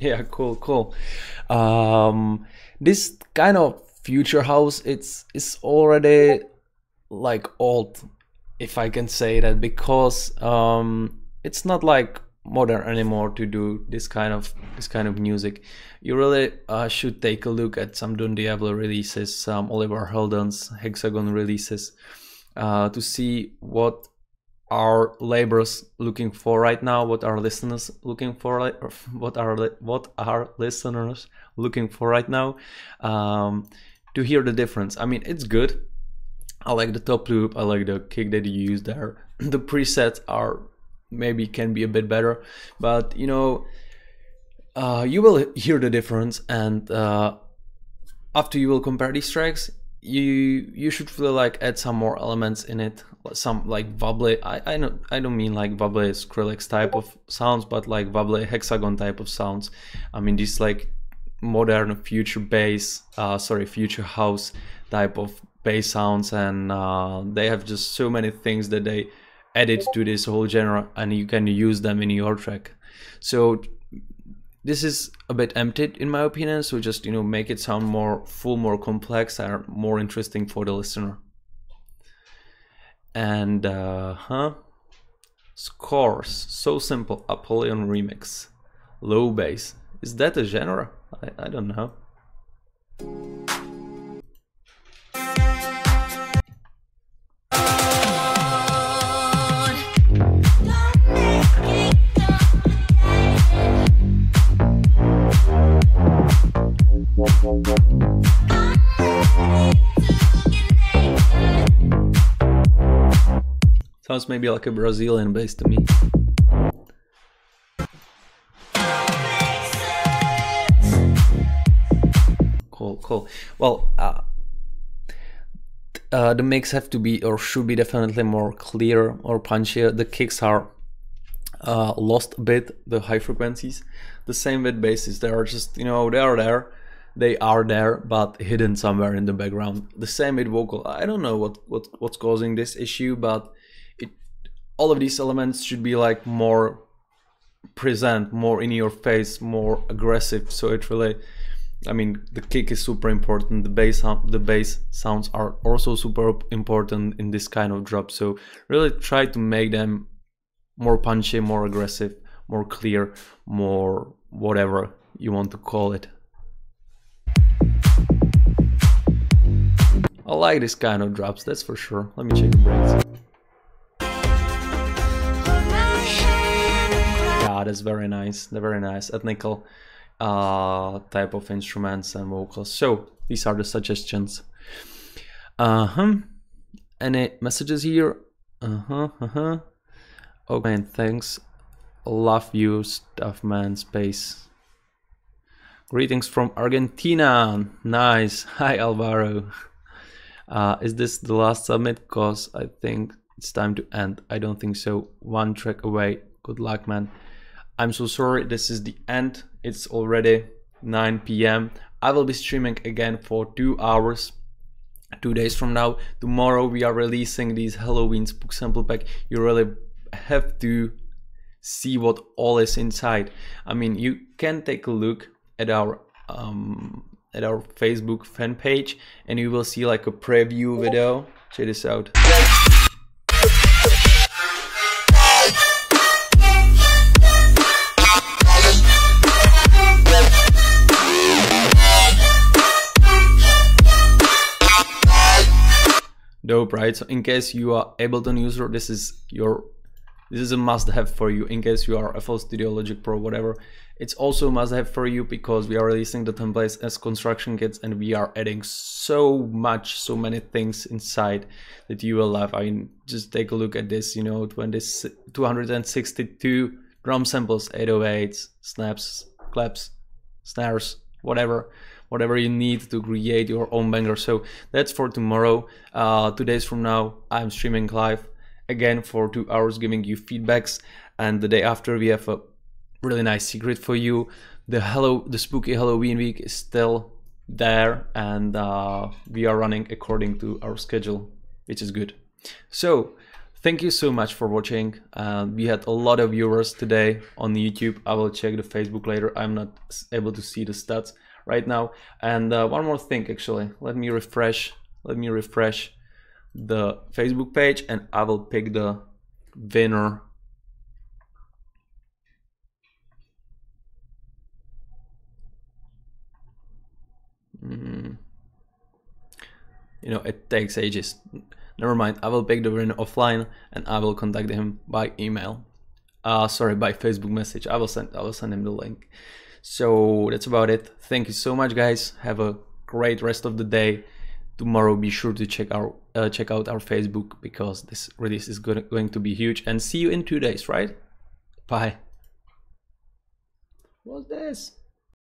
Yeah, cool. This kind of future house, it's already like old, if I can say that, because it's not like modern anymore to do this kind of music. You really should take a look at some Don Diablo releases, some Oliver Heldens Hexagon releases, to see what are labels looking for right now, what are listeners looking for, what are listeners looking for right now, to hear the difference. I mean, it's good. I like the top loop, I like the kick that you use there. The presets are maybe can be a bit better, but you know, you will hear the difference, and after you will compare these tracks, you should feel like add some more elements in it, some like wobbly. I don't mean like wobbly Skrillex type of sounds, but like wobbly hexagon type of sounds. I mean these like modern future bass, future house type of bass sounds, and they have just so many things that they added to this whole genre, and you can use them in your track. So this is a bit empty in my opinion, so just, you know, make it sound more full, more complex, and more interesting for the listener. And Scores, so simple, Apollyon remix, low bass. Is that a genre? I don't know. Sounds maybe like a Brazilian bass to me. Cool. Well, the mix have to be, or should be, definitely more clear or punchier. The kicks are lost a bit, the high frequencies. The same with basses. They are just, you know, they are there, but hidden somewhere in the background. The same with vocal. I don't know what's causing this issue, but all of these elements should be like more present, more in your face, more aggressive. So it really, I mean, the kick is super important. The bass sounds are also super important in this kind of drop. So really try to make them more punchy, more aggressive, more clear, more whatever you want to call it. I like this kind of drops, that's for sure. Let me check the breaks. Yeah, that's very nice. They're very nice. Ethnical type of instruments and vocals. So these are the suggestions. Any messages here? Okay, thanks. Love you, stuff man, space. Greetings from Argentina. Nice. Hi, Alvaro. Is this the last submit? Cause I think it's time to end. I don't think so. One track away. Good luck, man. I'm so sorry. This is the end. It's already 9 p.m. I will be streaming again for 2 hours. 2 days from now. Tomorrow we are releasing these Halloween Spook sample pack. You really have to see what all is inside. I mean, you can take a look at our Facebook fan page, and you will see like a preview video. Check this out. Dope, right? So in case you are Ableton user, this is a must-have for you. In case you are FL Studio, Logic Pro, whatever, it's also a must-have for you, because we are releasing the templates as construction kits, and we are adding so many things inside that you will love. I mean, just take a look at this, you know, 262 drum samples, 808s, snaps, claps, snares, whatever you need to create your own banger. So that's for tomorrow. 2 days from now, I'm streaming live again for 2 hours, giving you feedbacks, and the day after we have a really nice secret for you. The spooky Halloween week is still there, and we are running according to our schedule, which is good. So thank you so much for watching. We had a lot of viewers today on YouTube. I will check the Facebook later. I'm not able to see the stats right now. And one more thing, actually, let me refresh the Facebook page, and I will pick the winner. You know, it takes ages. Never mind, I will pick the winner offline, and I will contact him by email. Sorry, by Facebook message. I will send him the link. So that's about it. Thank you so much, guys. Have a great rest of the day. Tomorrow, be sure to check out our Facebook, because this release is going to be huge. And see you in 2 days, right? Bye. What's this?